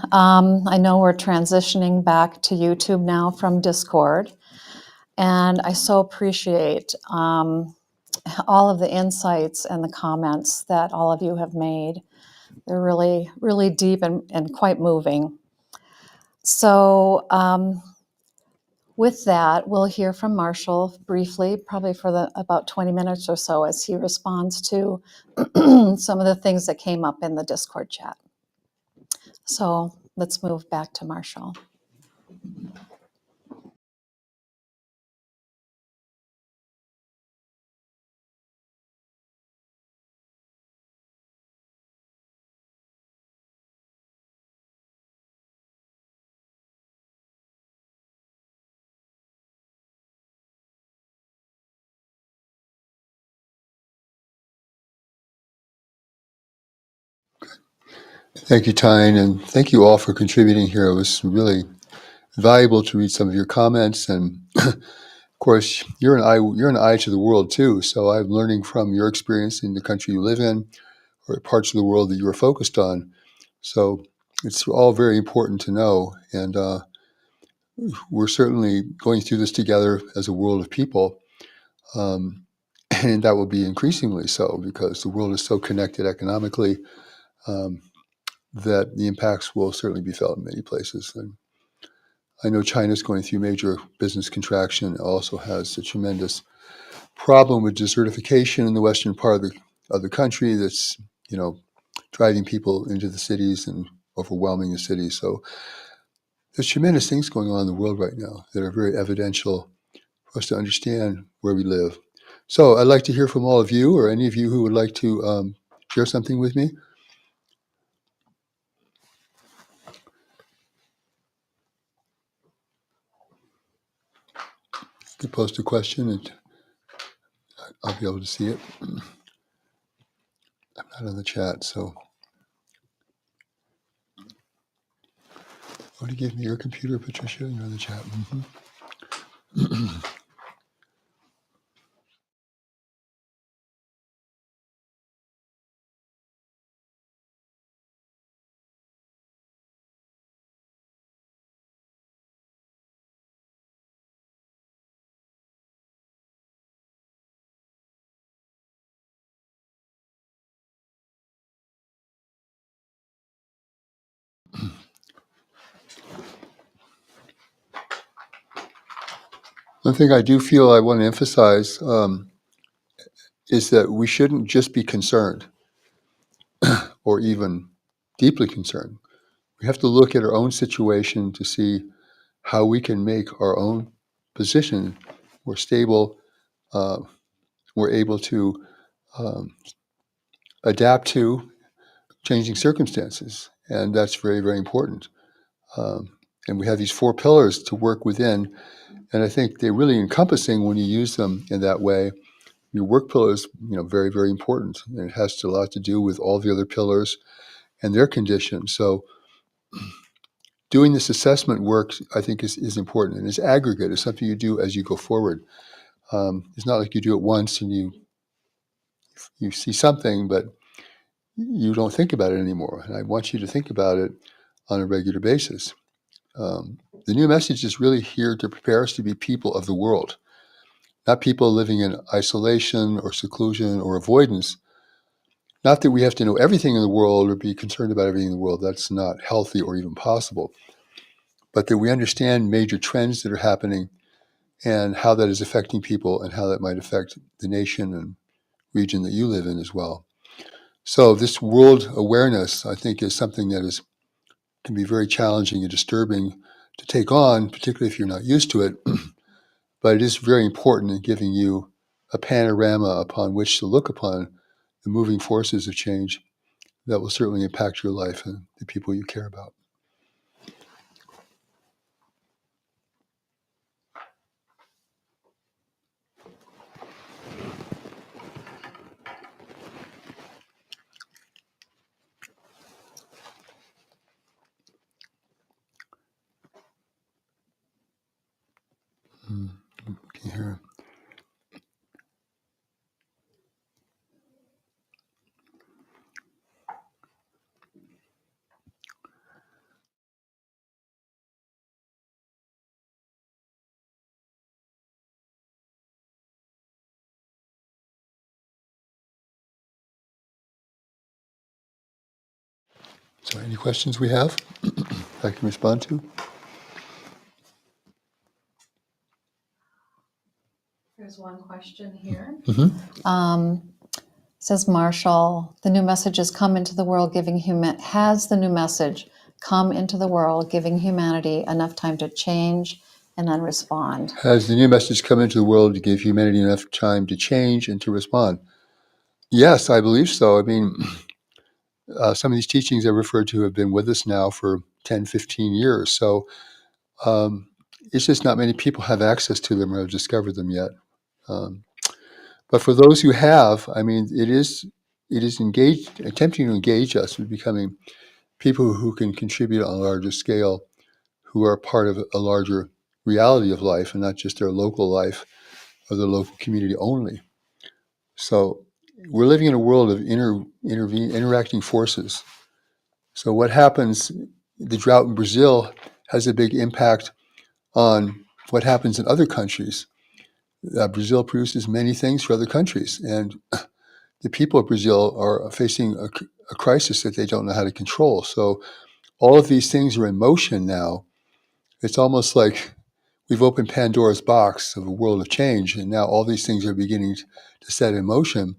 I know we're transitioning back to YouTube now from Discord, and I so appreciate all of the insights and the comments that all of you have made. They're really, really deep and quite moving. So, with that, we'll hear from Marshall briefly, probably for about 20 minutes or so, as he responds to some of the things that came up in the Discord chat. So let's move back to Marshall. Thank you, Tyne, and thank you all for contributing here. It was really valuable to read some of your comments, and of course, you're an eye to the world too. So I'm learning from your experience in the country you live in, or parts of the world that you are focused on. So it's all very important to know, and we're certainly going through this together as a world of people, um, and that will be increasingly so because the world is so connected economically um, that the impacts will certainly be felt in many places. And I know China's going through major business contraction. It also has a tremendous problem with desertification in the western part of the country that's, you know, driving people into the cities and overwhelming the cities. So there's tremendous things going on in the world right now that are very evidential for us to understand where we live. So I'd like to hear from all of you or any of you who would like to share something with me. You could post a question and I'll be able to see it. I'm not on the chat, so want to give me your computer, Patricia? You're on the chat. One thing I do feel I want to emphasize is that we shouldn't just be concerned or even deeply concerned. We have to look at our own situation to see how we can make our own position more stable. Uh, we're able to um, adapt to changing circumstances, and that's very, very important. Um, and we have these four pillars to work within, and I think they're really encompassing when you use them in that way. Your work pillar is, very, very important, and it has a lot to do with all the other pillars and their conditions. So doing this assessment work, I think, is important, and it's aggregate. It's something you do as you go forward. It's not like you do it once and you see something, but you don't think about it anymore. And I want you to think about it on a regular basis. The new message is really here to prepare us to be people of the world, not people living in isolation or seclusion or avoidance. Not that we have to know everything in the world or be concerned about everything in the world. That's not healthy or even possible. But that we understand major trends that are happening and how that is affecting people and how that might affect the nation and region that you live in as well. So this world awareness, I think, is something that can be very challenging and disturbing to take on, particularly if you're not used to it. But it is very important in giving you a panorama upon which to look upon the moving forces of change that will certainly impact your life and the people you care about. Mm, can you hear? So any questions we have I can respond to? There's one question here. Mm-hmm. Says Marshall, the new message has come into the world has the new message come into the world giving humanity enough time to change and then respond? Has the new message come into the world to give humanity enough time to change and to respond? Yes, I believe so. I mean, some of these teachings I referred to have been with us now for 10, 15 years. So it's just not many people have access to them or have discovered them yet. Um, but for those who have, I mean, it is attempting to engage us with becoming people who can contribute on a larger scale, who are part of a larger reality of life and not just their local life or their local community only. So we're living in a world of interacting forces. So what happens, the drought in Brazil has a big impact on what happens in other countries. Brazil produces many things for other countries, and the people of Brazil are facing a crisis that they don't know how to control. So all of these things are in motion now. It's almost like we've opened Pandora's box of a world of change, and now all these things are beginning to set in motion.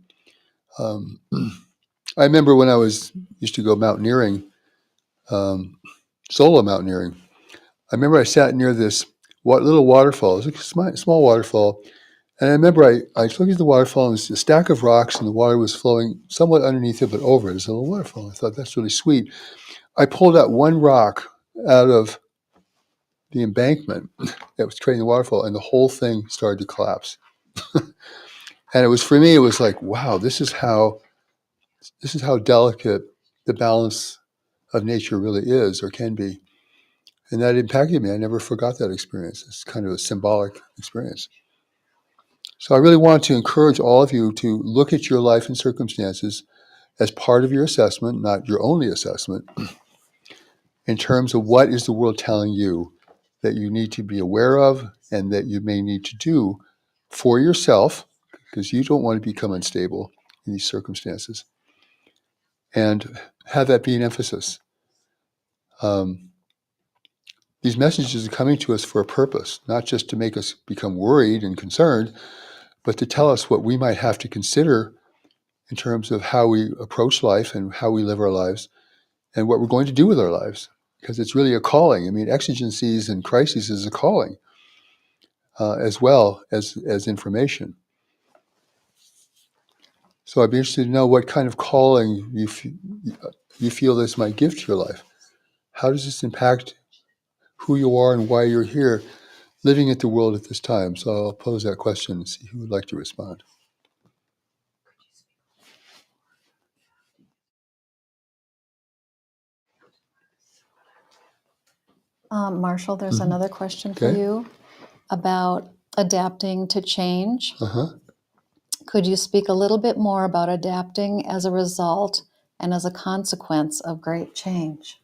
Um, I remember when I used to go mountaineering, solo mountaineering. I remember I sat near this little waterfall. It was a small waterfall. And I remember I looked at the waterfall and it was a stack of rocks and the water was flowing somewhat underneath it, but over it. It's a little waterfall. I thought, that's really sweet. I pulled out one rock out of the embankment that was creating the waterfall and the whole thing started to collapse. And it was, for me, it was like, wow, this is how delicate the balance of nature really is or can be. And that impacted me. I never forgot that experience. It's kind of a symbolic experience. So I really want to encourage all of you to look at your life and circumstances as part of your assessment, not your only assessment, in terms of what is the world telling you that you need to be aware of and that you may need to do for yourself, because you don't want to become unstable in these circumstances, and have that be an emphasis. These messages are coming to us for a purpose, not just to make us become worried and concerned, but to tell us what we might have to consider in terms of how we approach life and how we live our lives and what we're going to do with our lives, because it's really a calling. I mean, exigencies and crises is a calling as well as information. So I'd be interested to know what kind of calling you feel this might give to your life. How does this impact who you are and why you're here living at the world at this time? So I'll pose that question and see who would like to respond. Marshall, there's another question for Okay. you about adapting to change. Uh-huh. Could you speak a little bit more about adapting as a result and as a consequence of great change?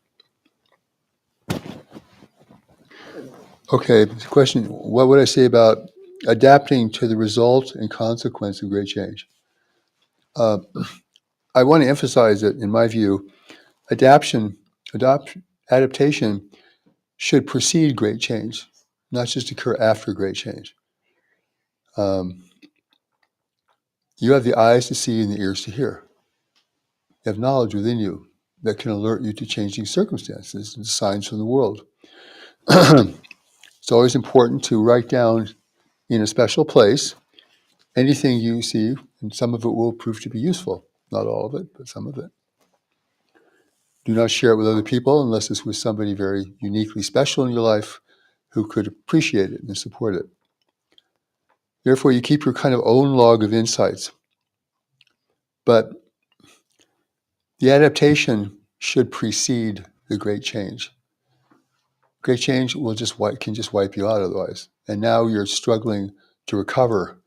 Okay, the question, what would I say about adapting to the result and consequence of great change? I want to emphasize that, in my view, adaptation should precede great change, not just occur after great change. You have the eyes to see and the ears to hear. You have knowledge within you that can alert you to changing circumstances and signs from the world. It's always important to write down in a special place anything you see, and some of it will prove to be useful. Not all of it, but some of it. Do not share it with other people unless it's with somebody very uniquely special in your life who could appreciate it and support it. Therefore, you keep your kind of own log of insights. But the adaptation should precede the great change. Great change can just wipe you out otherwise. And now you're struggling to recover.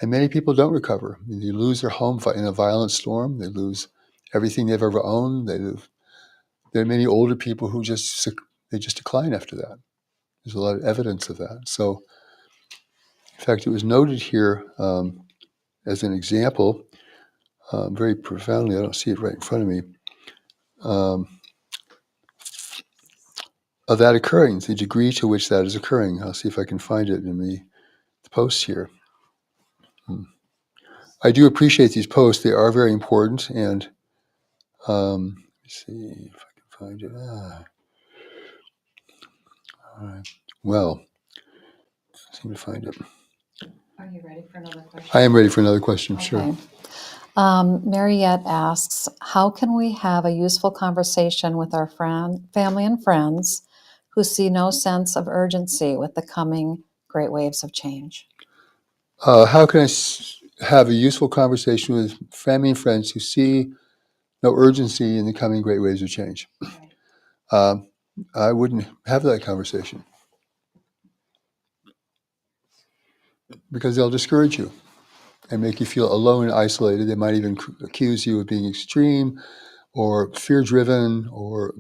And many people don't recover. I mean, they lose their home in a violent storm. They lose everything they've ever owned. There are many older people who just decline after that. There's a lot of evidence of that. So, in fact, it was noted here as an example, very profoundly. I don't see it right in front of me. of that occurring, the degree to which that is occurring. I'll see if I can find it in the posts here. I do appreciate these posts. They are very important. And let's see if I can find it. All right. Well, I seem to find it. Are you ready for another question? I am ready for another question, Okay. sure. Mariette asks, how can we have a useful conversation with our family and friends who see no sense of urgency with the coming great waves of change? How can I have a useful conversation with family and friends who see no urgency in the coming great waves of change? Right. I wouldn't have that conversation because they'll discourage you and make you feel alone and isolated. They might even accuse you of being extreme or fear-driven, or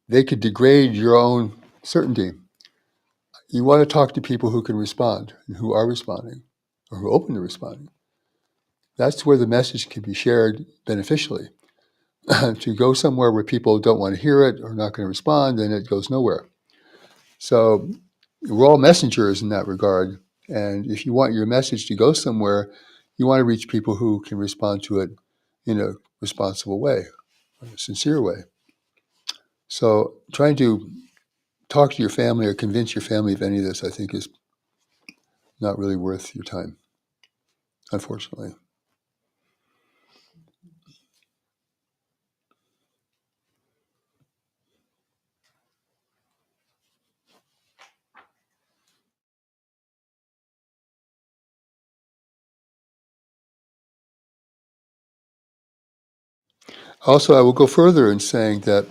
they could degrade your own certainty. You want to talk to people who can respond and who are responding or who are open to responding. That's where the message can be shared beneficially. To go somewhere where people don't want to hear it or not going to respond, then it goes nowhere. So we're all messengers in that regard. And if you want your message to go somewhere, you want to reach people who can respond to it in a responsible way, in a sincere way. So trying to talk to your family or convince your family of any of this, I think, is not really worth your time, unfortunately. Also, I will go further in saying that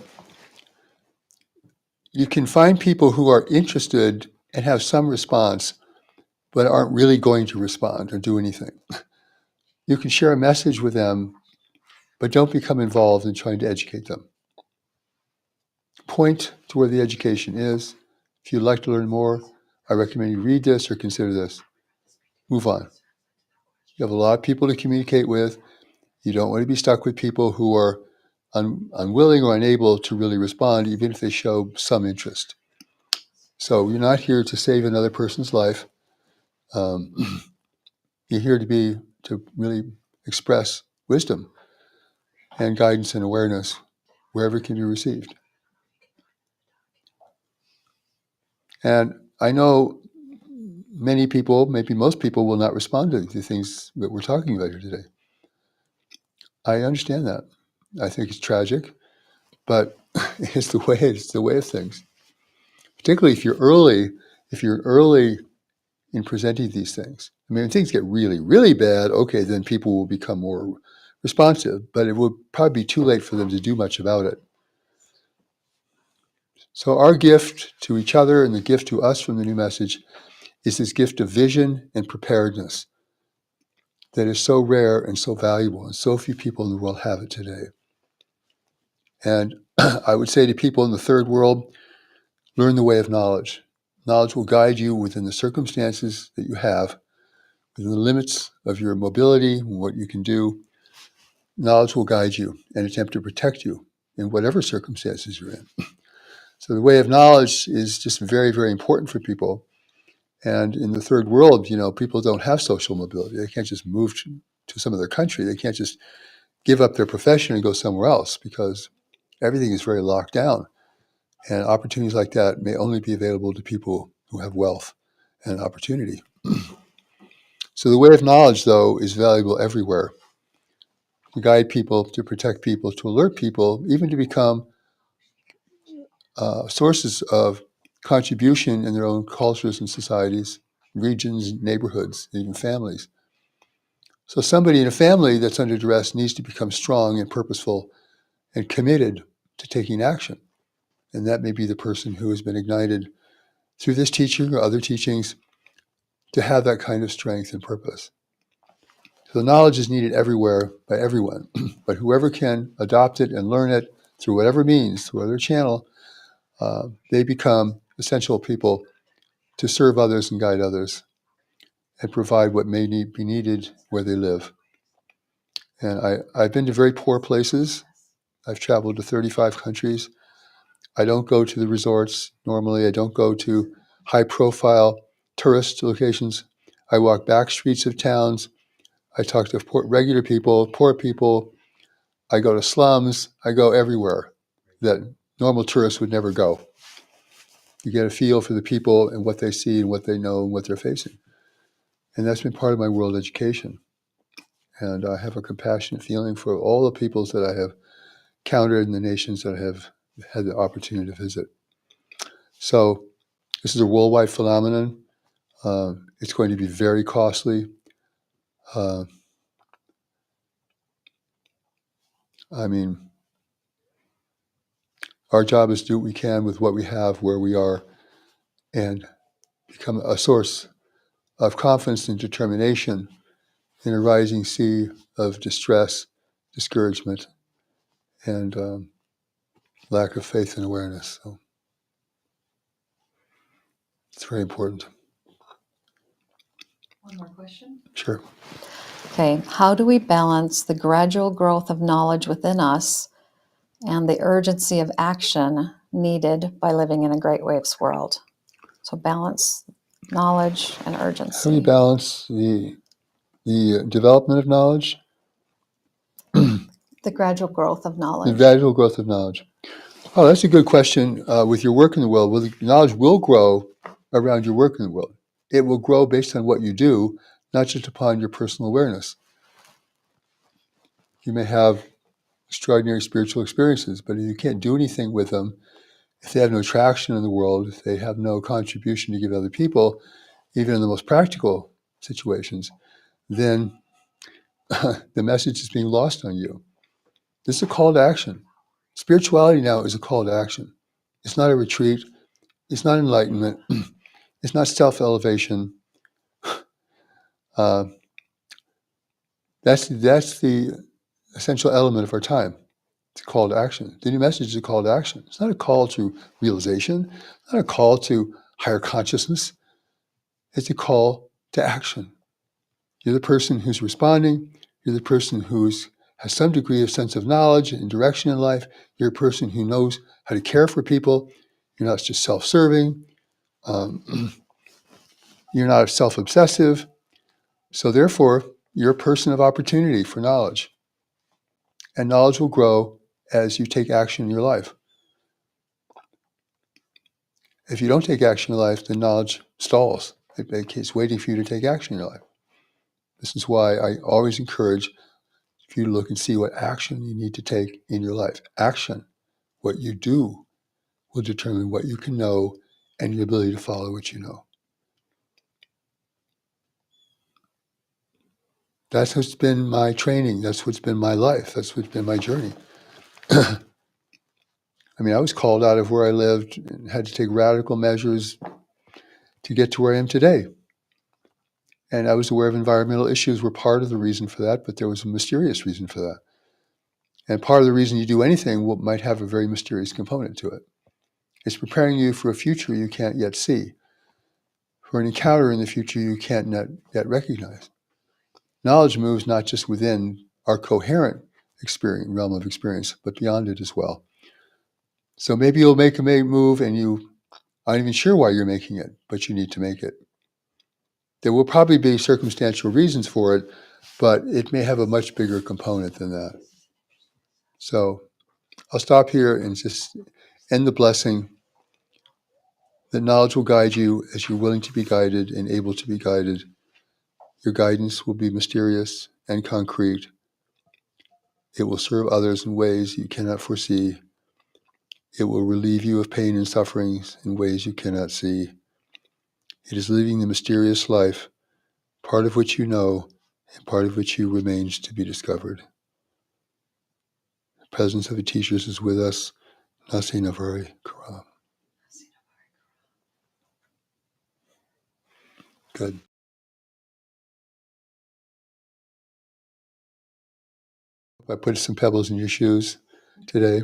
you can find people who are interested and have some response, but aren't really going to respond or do anything. You can share a message with them, but don't become involved in trying to educate them. Point to where the education is. If you'd like to learn more, I recommend you read this or consider this. Move on. You have a lot of people to communicate with. You don't want to be stuck with people who are unwilling or unable to really respond, even if they show some interest. So you're not here to save another person's life. You're here to really express wisdom and guidance and awareness wherever it can be received. And I know many people, maybe most people, will not respond to the things that we're talking about here today. I understand that. I think it's tragic, but it's the way of things. Particularly if you're early in presenting these things. I mean, when things get really, really bad, okay, then people will become more responsive, but it will probably be too late for them to do much about it. So our gift to each other and the gift to us from the new message is this gift of vision and preparedness that is so rare and so valuable, and so few people in the world have it today. And I would say to people in the third world, learn the way of knowledge. Knowledge will guide you within the circumstances that you have, within the limits of your mobility and what you can do. Knowledge will guide you and attempt to protect you in whatever circumstances you're in. So the way of knowledge is just very, very important for people. And in the third world, people don't have social mobility. They can't just move to some other country. They can't just give up their profession and go somewhere else because everything is very locked down. And opportunities like that may only be available to people who have wealth and opportunity. So the way of knowledge, though, is valuable everywhere, to guide people, to protect people, to alert people, even to become sources of contribution in their own cultures and societies, regions, neighborhoods, even families. So somebody in a family that's under duress needs to become strong and purposeful and committed to taking action. And that may be the person who has been ignited through this teaching or other teachings to have that kind of strength and purpose. So knowledge is needed everywhere by everyone, but whoever can adopt it and learn it through whatever means, through whatever channel, they become essential people to serve others and guide others and provide what may be needed where they live. And I've been to very poor places. I've traveled to 35 countries. I don't go to the resorts normally. I don't go to high-profile tourist locations. I walk back streets of towns. I talk to regular people, poor people. I go to slums. I go everywhere that normal tourists would never go. You get a feel for the people and what they see and what they know and what they're facing. And that's been part of my world education. And I have a compassionate feeling for all the peoples that I have countered in the nations that I have had the opportunity to visit. So this is a worldwide phenomenon. It's going to be very costly. Uh, I mean, our job is to do what we can with what we have, where we are, and become a source of confidence and determination in a rising sea of distress, discouragement, and lack of faith and awareness. So it's very important. One more question. Sure. Okay, how do we balance the gradual growth of knowledge within us and the urgency of action needed by living in a great waves world? So balance knowledge and How do we urgency. balance the development of knowledge, The gradual growth of the knowledge. gradual growth of knowledge? Oh, that's a good question. With your work in the world, well, knowledge will grow around your work in the world. It will grow based on what you do, not just upon your personal awareness. You may have extraordinary spiritual experiences, but if you can't do anything with them, if they have no traction in the world, if they have no contribution to give other people, even in the most practical situations, then the message is being lost on you. This is a call to action. Spirituality now is a call to action. It's not a retreat. It's not enlightenment. It's not self-elevation. Uh, that's the essential element of our time. It's a call to action. The new message is a call to action. It's not a call to realization, not a call to higher consciousness. It's a call to action. You're the person who's responding. You're the person who has some degree of sense of knowledge and direction in life. You're a person who knows how to care for people. You're not just self-serving. You're not self-obsessive. So therefore, you're a person of opportunity for knowledge. And knowledge will grow as you take action in your life. If you don't take action in your life, then knowledge stalls. It's waiting for you to take action in your life. This is why I always encourage you to look and see what action you need to take in your life. Action, what you do, will determine what you can know and your ability to follow what you know. That's what's been my training. That's what's been my life. That's what's been my journey. I mean, I was called out of where I lived and had to take radical measures to get to where I am today. And I was aware of environmental issues were part of the reason for that, but there was a mysterious reason for that. And part of the reason you do anything might have a very mysterious component to it. It's preparing you for a future you can't yet see, for an encounter in the future you can't yet recognize. Knowledge moves not just within our coherent realm of experience, but beyond it as well. So maybe you'll make a move and you aren't even sure why you're making it, but you need to make it. There will probably be circumstantial reasons for it, but it may have a much bigger component than that. So I'll stop here and just end the blessing that knowledge will guide you as you're willing to be guided and able to be guided. Your guidance will be mysterious and concrete. It will serve others in ways you cannot foresee. It will relieve you of pain and sufferings in ways you cannot see. It is living the mysterious life, part of which you know and part of which you remains to be discovered. The presence of the teachers is with us. Nasi Navari Karam. Good. I put some pebbles in your shoes today,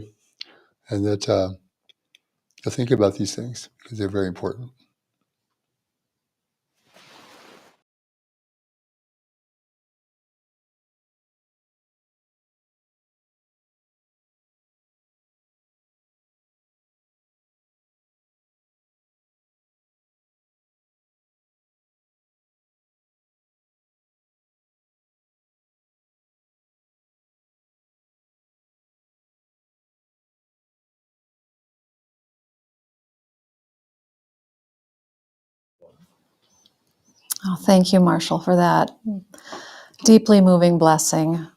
and that you'll think about these things because they're very important. Oh, thank you, Marshall, for that deeply moving blessing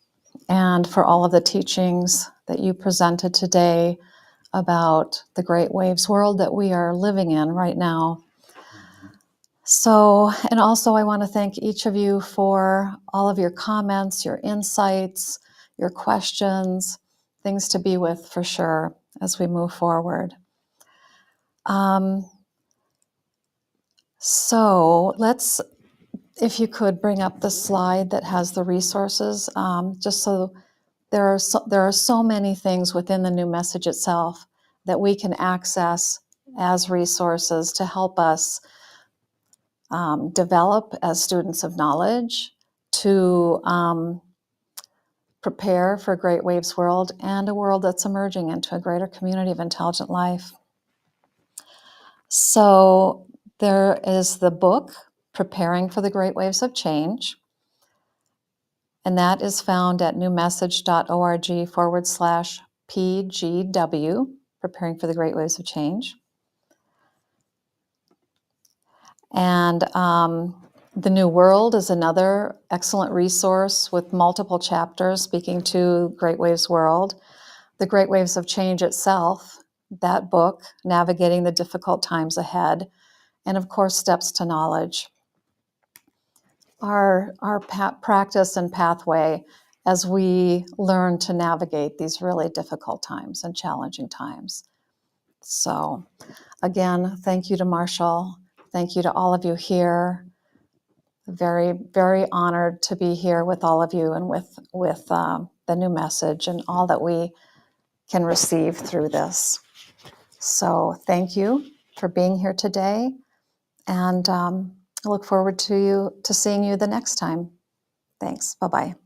and for all of the teachings that you presented today about the great waves world that we are living in right now. So, and also I want to thank each of you for all of your comments, your insights, your questions, things to be with for sure as we move forward. So let's, if you could bring up the slide that has the resources, just so there are so many things within the new message itself that we can access as resources to help us develop as students of knowledge, to prepare for a great waves world and a world that's emerging into a greater community of intelligent life. So there is the book, Preparing for the Great Waves of Change, and that is found at newmessage.org/PGW, Preparing for the Great Waves of Change. And The New World is another excellent resource with multiple chapters speaking to Great Waves World. The Great Waves of Change itself, that book, Navigating the Difficult Times Ahead, and of course, Steps to Knowledge. Our practice and pathway as we learn to navigate these really difficult times and challenging times. So again, thank you to Marshall. Thank you to all of you here. Very, very honored to be here with all of you and with the new message and all that we can receive through this. So thank you for being here today, and I look forward to seeing you the next time. Thanks. Bye-bye.